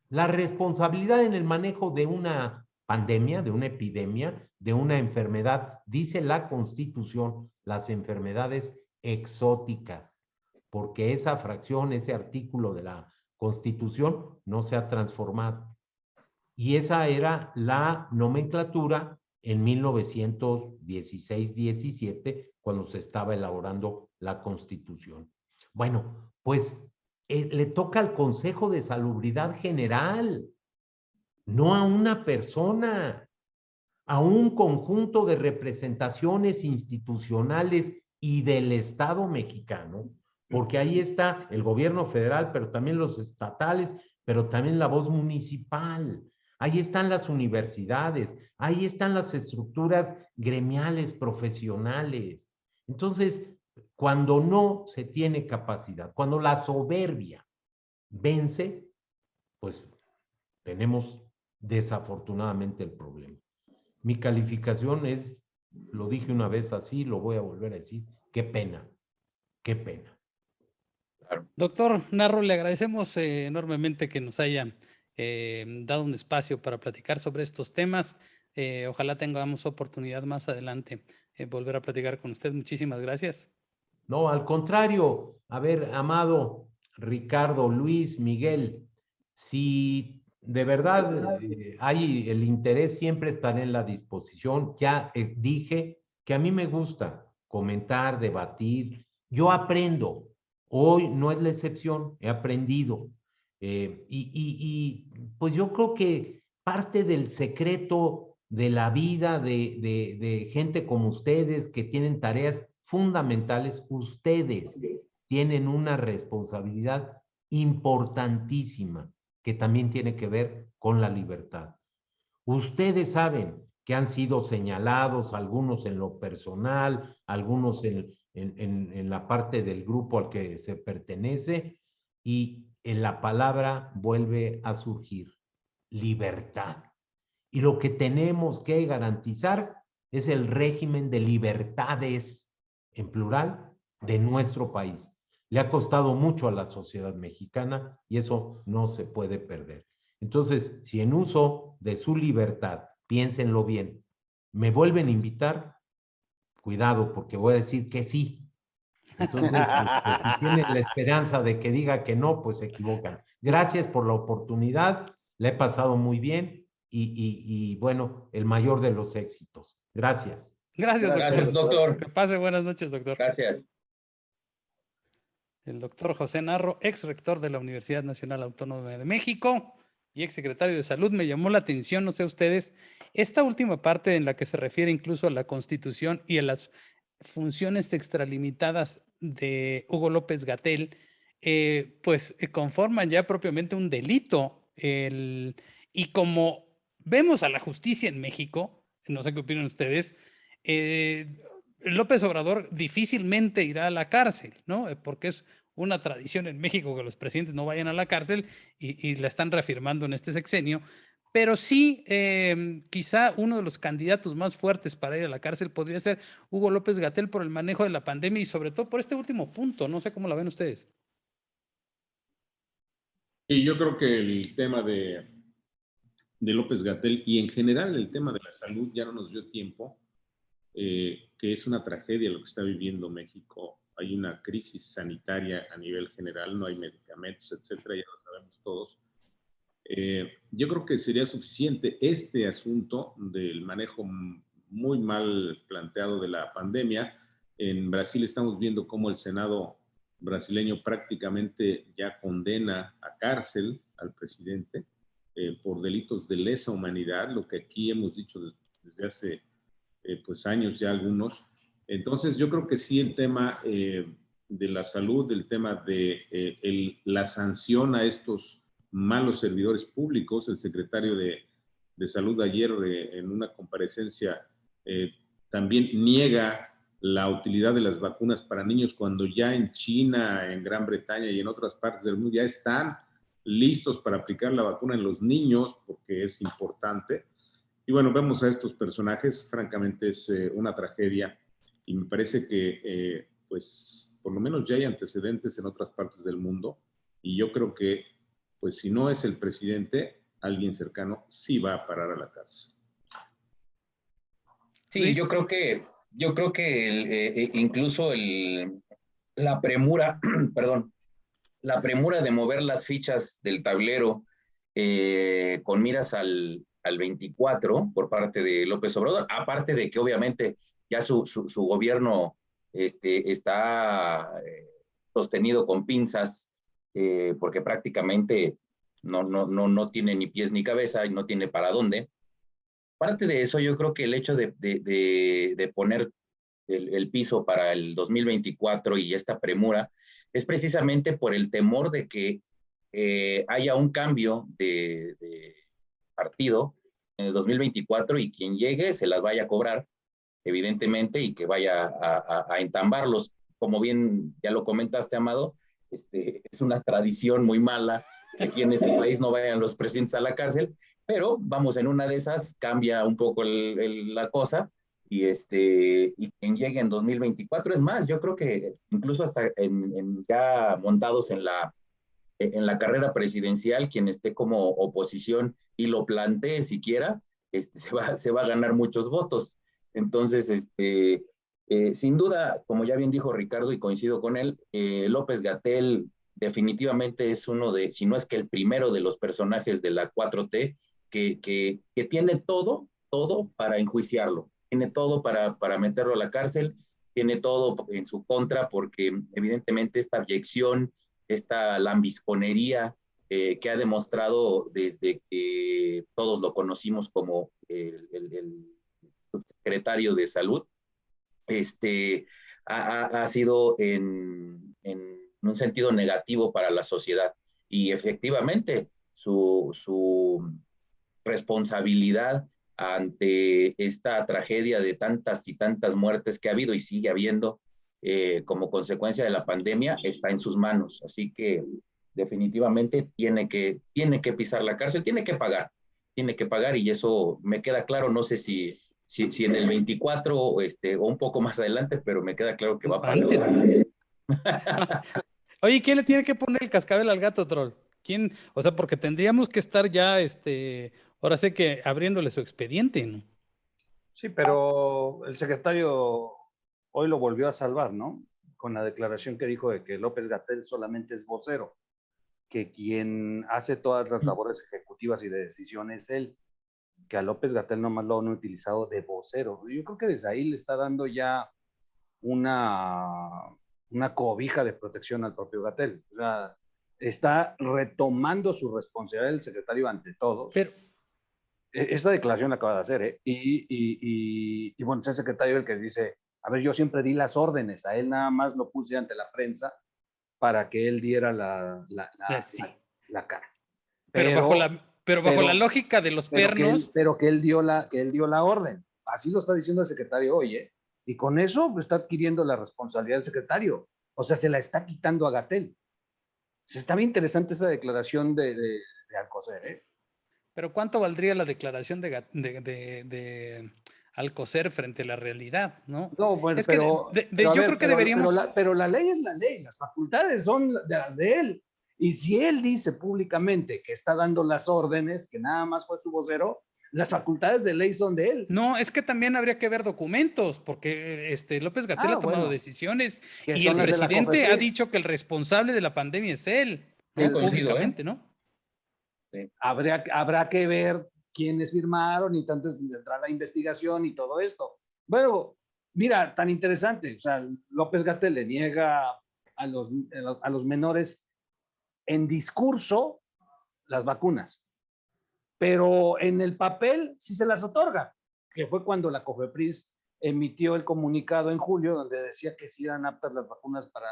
la responsabilidad en el manejo de una pandemia, de una epidemia, de una enfermedad, dice la Constitución, las enfermedades exóticas, porque esa fracción, ese artículo de la Constitución no se ha transformado. Y esa era la nomenclatura en 1916-17, cuando se estaba elaborando la Constitución. Bueno, pues le toca al Consejo de Salubridad General, no a una persona, a un conjunto de representaciones institucionales y del Estado mexicano, porque ahí está el gobierno federal, pero también los estatales, pero también la voz municipal. Ahí están las universidades, ahí están las estructuras gremiales, profesionales. Entonces, cuando no se tiene capacidad, cuando la soberbia vence, pues tenemos desafortunadamente el problema. Mi calificación es, lo dije una vez así, lo voy a volver a decir, qué pena, qué pena. Claro. Doctor Narro, le agradecemos enormemente que nos haya dado un espacio para platicar sobre estos temas. Ojalá tengamos oportunidad más adelante volver a platicar con usted. Muchísimas gracias. No, al contrario, a ver, Amado, Ricardo, Luis, Miguel, si de verdad hay el interés, siempre estaré en la disposición. Ya dije que a mí me gusta comentar, debatir. Yo aprendo. Hoy no es la excepción, he aprendido. Pues yo creo que parte del secreto de la vida de gente como ustedes que tienen tareas fundamentales, ustedes tienen una responsabilidad importantísima que también tiene que ver con la libertad. Ustedes saben que han sido señalados, algunos en lo personal, algunos en la parte del grupo al que se pertenece, y en la palabra vuelve a surgir libertad. Y lo que tenemos que garantizar es el régimen de libertades, en plural, de nuestro país. le ha costado mucho a la sociedad mexicana y eso no se puede perder. Entonces, si en uso de su libertad, piénsenlo bien, me vuelven a invitar, cuidado, porque voy a decir que sí. Entonces, si tienen la esperanza de que diga que no, pues se equivocan. Gracias por la oportunidad, la he pasado muy bien y bueno, el mayor de los éxitos. Gracias. Gracias, doctor. Gracias, doctor. Que pase buenas noches, doctor. Gracias. El doctor José Narro, ex rector de la Universidad Nacional Autónoma de México y ex secretario de Salud. Me llamó la atención, no sé ustedes, esta última parte en la que se refiere incluso a la Constitución y a las funciones extralimitadas de Hugo López-Gatell, pues conforman ya propiamente un delito. Y como vemos a la justicia en México, no sé qué opinan ustedes, López Obrador difícilmente irá a la cárcel, ¿no? Porque es una tradición en México que los presidentes no vayan a la cárcel y la están reafirmando en este sexenio. Pero sí, quizá uno de los candidatos más fuertes para ir a la cárcel podría ser Hugo López-Gatell por el manejo de la pandemia y sobre todo por este último punto. No sé cómo la ven ustedes. Y yo creo que el tema de López-Gatell y en general el tema de la salud ya no nos dio tiempo, que es una tragedia lo que está viviendo México. Hay una crisis sanitaria a nivel general, no hay medicamentos, etcétera, ya lo sabemos todos. Yo creo que sería suficiente este asunto del manejo muy mal planteado de la pandemia. En Brasil estamos viendo cómo el Senado brasileño prácticamente ya condena a cárcel al presidente por delitos de lesa humanidad, lo que aquí hemos dicho desde hace pues años ya algunos. Entonces yo creo que sí el tema de la salud, el tema de la sanción a estos malos servidores públicos. El secretario de Salud ayer en una comparecencia también niega la utilidad de las vacunas para niños cuando ya en China, en Gran Bretaña y en otras partes del mundo ya están listos para aplicar la vacuna en los niños porque es importante. Y bueno, vemos a estos personajes, francamente es una tragedia y me parece que pues por lo menos ya hay antecedentes en otras partes del mundo y yo creo que pues si no es el presidente, alguien cercano sí va a parar a la cárcel. Sí, yo creo que incluso la premura, perdón, la premura de mover las fichas del tablero con miras al 24 por parte de López Obrador, aparte de que obviamente ya su gobierno está sostenido con pinzas, porque prácticamente no tiene ni pies ni cabeza y no tiene para dónde. Parte de eso, yo creo que el hecho de poner el piso para el 2024 y esta premura es precisamente por el temor de que haya un cambio de partido en el 2024 y quien llegue se las vaya a cobrar, evidentemente, y que vaya a entambarlos. Como bien ya lo comentaste, Amado, es una tradición muy mala que aquí en este país no vayan los presidentes a la cárcel, pero vamos, en una de esas cambia un poco la cosa y quien llegue en 2024, es más, yo creo que incluso hasta ya montados en la carrera presidencial, quien esté como oposición y lo plantee siquiera, se va a ganar muchos votos. Entonces, sin duda, como ya bien dijo Ricardo y coincido con él, López-Gatell definitivamente es uno de, si no es que el primero de los personajes de la 4T que tiene todo para enjuiciarlo, tiene todo para meterlo a la cárcel, tiene todo en su contra porque evidentemente esta abyección, esta lambisconería que ha demostrado desde que todos lo conocimos como el subsecretario de Salud, ha sido en un sentido negativo para la sociedad. Y efectivamente, su responsabilidad ante esta tragedia de tantas y tantas muertes que ha habido y sigue habiendo como consecuencia de la pandemia está en sus manos. Así que definitivamente tiene que pisar la cárcel, tiene que pagar y eso me queda claro. No sé si en el 24 o un poco más adelante, pero me queda claro que va a pagar. Oye, ¿quién le tiene que poner el cascabel al gato, Troll? ¿Quién? O sea, porque tendríamos que estar ya, ahora sé que abriéndole su expediente, ¿no? Sí, pero el secretario hoy lo volvió a salvar, ¿no? Con la declaración que dijo de que López-Gatell solamente es vocero, que quien hace todas las labores ejecutivas y de decisión es él, que a López-Gatell nomás lo han utilizado de vocero. Yo creo que desde ahí le está dando ya una, una cobija de protección al propio Gatell. O sea, está retomando su responsabilidad del secretario ante todos. Pero, Esta declaración la acaba de hacer, ¿eh? Y bueno, es el secretario el que dice, a ver, yo siempre di las órdenes, a él nada más lo puse ante la prensa para que él diera sí. la cara. Pero bajo la lógica de los pernos. Que él dio la orden. Así lo está diciendo el secretario hoy, ¿eh? Y con eso pues, está adquiriendo la responsabilidad del secretario. O sea, se la está quitando a Gatell. Está bien interesante esa declaración de Alcocer, ¿eh? Pero ¿cuánto valdría la declaración de Alcocer frente a la realidad, no? No, bueno, Es que yo creo que deberíamos. Pero la ley es la ley, las facultades son las de él. Y si él dice públicamente que está dando las órdenes, que nada más fue su vocero, las facultades de ley son de él. No, es que también habría que ver documentos, porque López-Gatell ha tomado decisiones y el presidente ha dicho que el responsable de la pandemia es él, Sí, públicamente, ¿no? Sí. Habrá que ver quiénes firmaron y tanto entra la investigación y todo esto. Bueno, mira, tan interesante, o sea, López-Gatell le niega a los menores en discurso las vacunas, pero en el papel sí se las otorga, que fue cuando la COFEPRIS emitió el comunicado en julio donde decía que sí eran aptas las vacunas para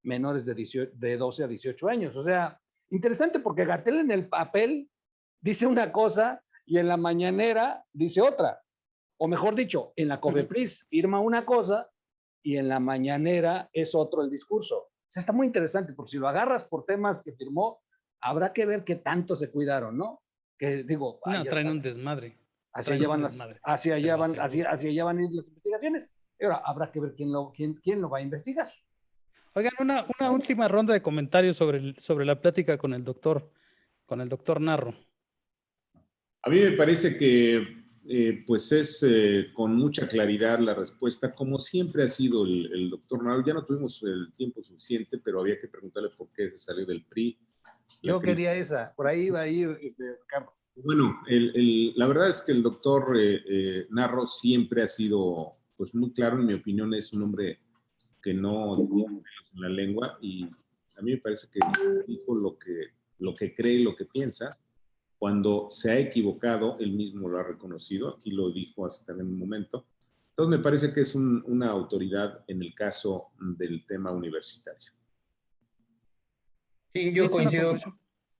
menores de 12 a 18 años. O sea, interesante porque Gatell en el papel dice una cosa y en la mañanera dice otra. O mejor dicho, en la COFEPRIS firma una cosa y en la mañanera es otro el discurso. O sea, está muy interesante porque si lo agarras por temas que firmó, habrá que ver qué tanto se cuidaron, ¿no? Que digo, no, traen un desmadre. Hacia allá van a ir las investigaciones. Y ahora habrá que ver quién lo va a investigar. Oigan, una última ronda de comentarios sobre la plática con el doctor Narro. A mí me parece que pues es con mucha claridad la respuesta, como siempre ha sido el doctor Narro. Ya no tuvimos el tiempo suficiente, pero había que preguntarle por qué se salió del PRI. Yo quería esa, por ahí iba a ir, Ricardo. Bueno, la verdad es que el doctor Narro siempre ha sido, pues muy claro, en mi opinión, es un hombre que no tiene pelos en la lengua y a mí me parece que dijo lo que cree y lo que piensa. Cuando se ha equivocado, él mismo lo ha reconocido, aquí lo dijo hace también un momento. Entonces me parece que es una autoridad en el caso del tema universitario. Sí, yo coincido.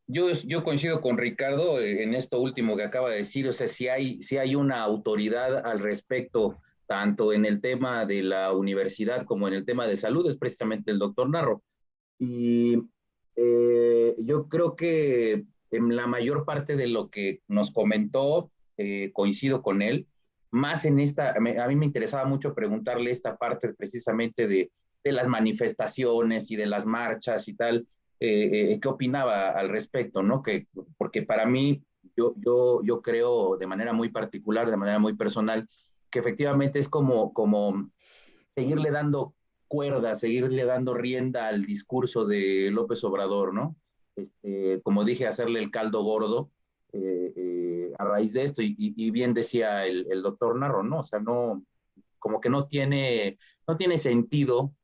Yo coincido con Ricardo en esto último que acaba de decir, o sea, si hay una autoridad al respecto, tanto en el tema de la universidad como en el tema de salud, es precisamente el doctor Narro. Y yo creo que en la mayor parte de lo que nos comentó, coincido con él, más en a mí me interesaba mucho preguntarle esta parte precisamente de las manifestaciones y de las marchas y tal, qué opinaba al respecto, ¿no? Porque para mí, yo creo de manera muy particular, de manera muy personal, que efectivamente es como seguirle dando cuerda, seguirle dando rienda al discurso de López Obrador, ¿no? Como dije, hacerle el caldo gordo a raíz de esto, y bien decía el doctor Narro, ¿no? O sea, no, como que no tiene sentido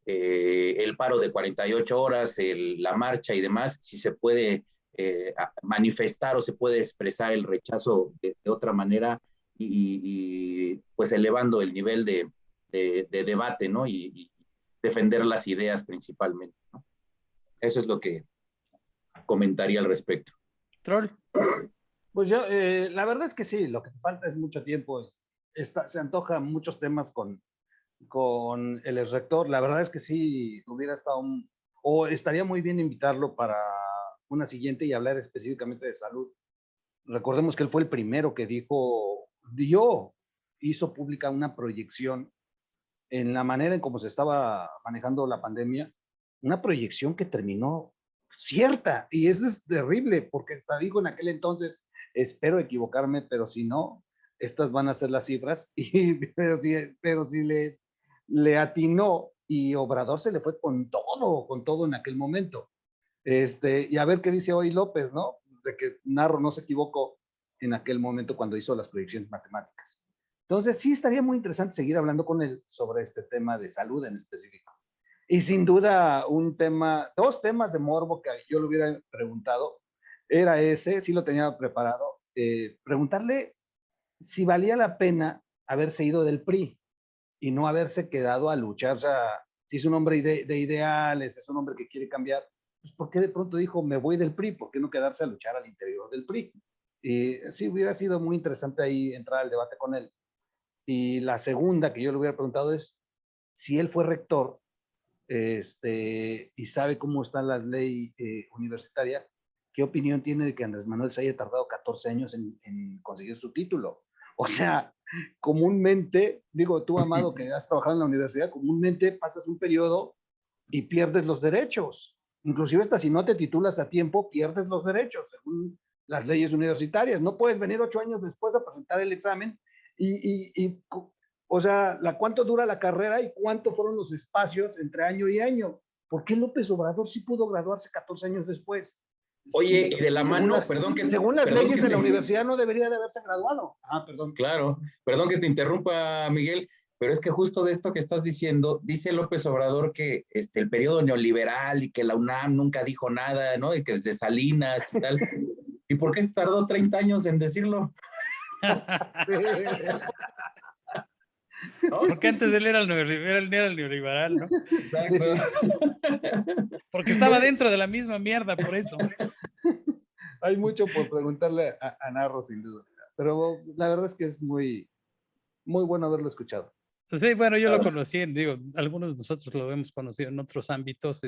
el paro de 48 horas, la marcha y demás, si se puede manifestar o se puede expresar el rechazo de otra manera y pues elevando el nivel de debate, ¿no? Y defender las ideas principalmente, ¿no? Eso es lo que comentaría al respecto. Troll. Pues yo, la verdad es que sí, lo que falta es mucho tiempo. Se antoja muchos temas con el exrector. La verdad es que sí, hubiera estado, o estaría muy bien invitarlo para una siguiente y hablar específicamente de salud. Recordemos que él fue el primero que hizo pública una proyección en la manera en cómo se estaba manejando la pandemia una proyección que terminó cierta, y eso es terrible, porque hasta dijo en aquel entonces, espero equivocarme, pero si no, estas van a ser las cifras, pero si le atinó, y Obrador se le fue con todo en aquel momento. Y a ver qué dice hoy López, ¿no? De que Narro no se equivocó en aquel momento cuando hizo las proyecciones matemáticas. Entonces, sí estaría muy interesante seguir hablando con él sobre este tema de salud en específico. Y sin duda, dos temas de morbo que yo le hubiera preguntado, era ese, sí lo tenía preparado, preguntarle si valía la pena haberse ido del PRI y no haberse quedado a luchar. O sea, si es un hombre de ideales, es un hombre que quiere cambiar, pues ¿por qué de pronto dijo, me voy del PRI? ¿Por qué no quedarse a luchar al interior del PRI? Y sí, hubiera sido muy interesante ahí entrar al debate con él. Y la segunda que yo le hubiera preguntado es si él fue rector y sabe cómo está la ley universitaria, ¿qué opinión tiene de que Andrés Manuel se haya tardado 14 años en conseguir su título? O sea, comúnmente, digo, tú, Amado, que has trabajado en la universidad, comúnmente pasas un periodo y pierdes los derechos. Inclusive hasta si no te titulas a tiempo, pierdes los derechos, según las leyes universitarias. No puedes venir 8 años después a presentar el examen o sea, ¿cuánto dura la carrera y cuánto fueron los espacios entre año y año? ¿Por qué López Obrador sí pudo graduarse 14 años después? Oye, y de la mano, según las leyes de la universidad no debería de haberse graduado. Perdón. Claro, perdón que te interrumpa, Miguel, pero es que justo de esto que estás diciendo, dice López Obrador que el periodo neoliberal y que la UNAM nunca dijo nada, ¿no? Y que desde Salinas y tal. ¿Y por qué se tardó 30 años en decirlo? ¿No? Porque antes de él era el neoliberal, ¿no? Exacto. Porque estaba dentro de la misma mierda, por eso. Hay mucho por preguntarle a Narro, sin duda. Pero la verdad es que es muy, muy bueno haberlo escuchado. Sí, bueno, yo lo conocí, digo, algunos de nosotros lo hemos conocido en otros ámbitos,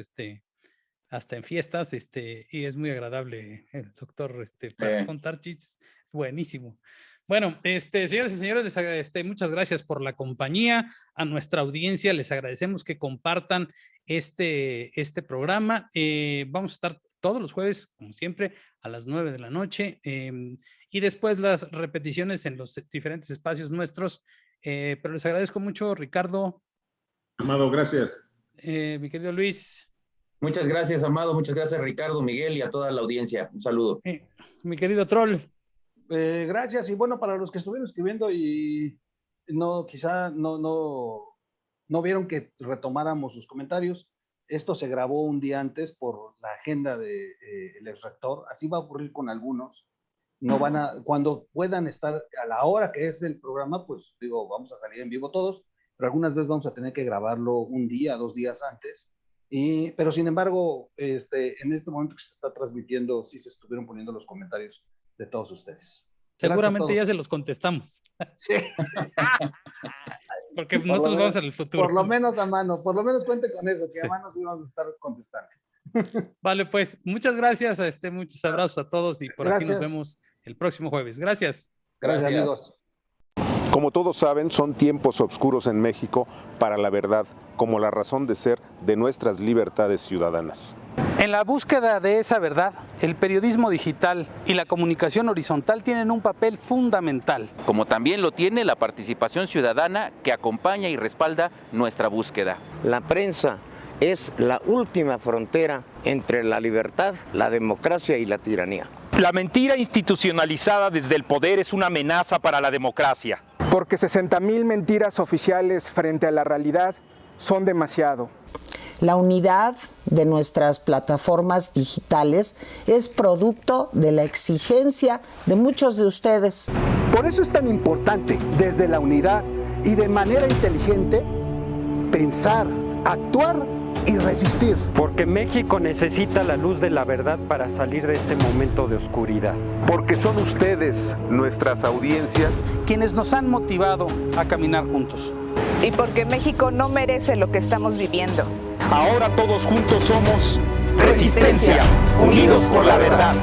hasta en fiestas, y es muy agradable el doctor, para contar chistes, buenísimo. Bueno, señoras y señores, muchas gracias por la compañía. A nuestra audiencia les agradecemos que compartan este programa. Vamos a estar todos los jueves, como siempre, a las 9 de la noche, y después las repeticiones en los diferentes espacios nuestros. Pero les agradezco mucho, Ricardo. Amado, gracias. Mi querido Luis. Muchas gracias, Amado. Muchas gracias, Ricardo, Miguel y a toda la audiencia. Un saludo. Mi querido Troll. Gracias. Y bueno, para los que estuvieron escribiendo y quizá no vieron que retomáramos sus comentarios, esto se grabó un día antes por la agenda del ex rector. Así va a ocurrir con algunos. No cuando puedan estar a la hora que es el programa, pues digo, vamos a salir en vivo todos, pero algunas veces vamos a tener que grabarlo un día, 2 días antes. Pero sin embargo, en este momento que se está transmitiendo, sí se estuvieron poniendo los comentarios de todos ustedes. Seguramente ya se los contestamos. Sí. Porque nosotros vamos al futuro. Por lo menos a mano, por lo menos cuente con eso, que a mano sí vamos a estar contestando. Vale, pues muchas gracias, muchos abrazos a todos y por aquí nos vemos el próximo jueves. Gracias. Gracias, amigos. Como todos saben, son tiempos oscuros en México para la verdad, como la razón de ser de nuestras libertades ciudadanas. En la búsqueda de esa verdad, el periodismo digital y la comunicación horizontal tienen un papel fundamental. Como también lo tiene la participación ciudadana que acompaña y respalda nuestra búsqueda. La prensa es la última frontera entre la libertad, la democracia y la tiranía. La mentira institucionalizada desde el poder es una amenaza para la democracia. Porque 60,000 mentiras oficiales frente a la realidad son demasiado. La unidad de nuestras plataformas digitales es producto de la exigencia de muchos de ustedes. Por eso es tan importante, desde la unidad y de manera inteligente, pensar, actuar y resistir. Porque México necesita la luz de la verdad para salir de este momento de oscuridad. Porque son ustedes, nuestras audiencias, quienes nos han motivado a caminar juntos. Y porque México no merece lo que estamos viviendo. Ahora todos juntos somos Resistencia, unidos por la verdad.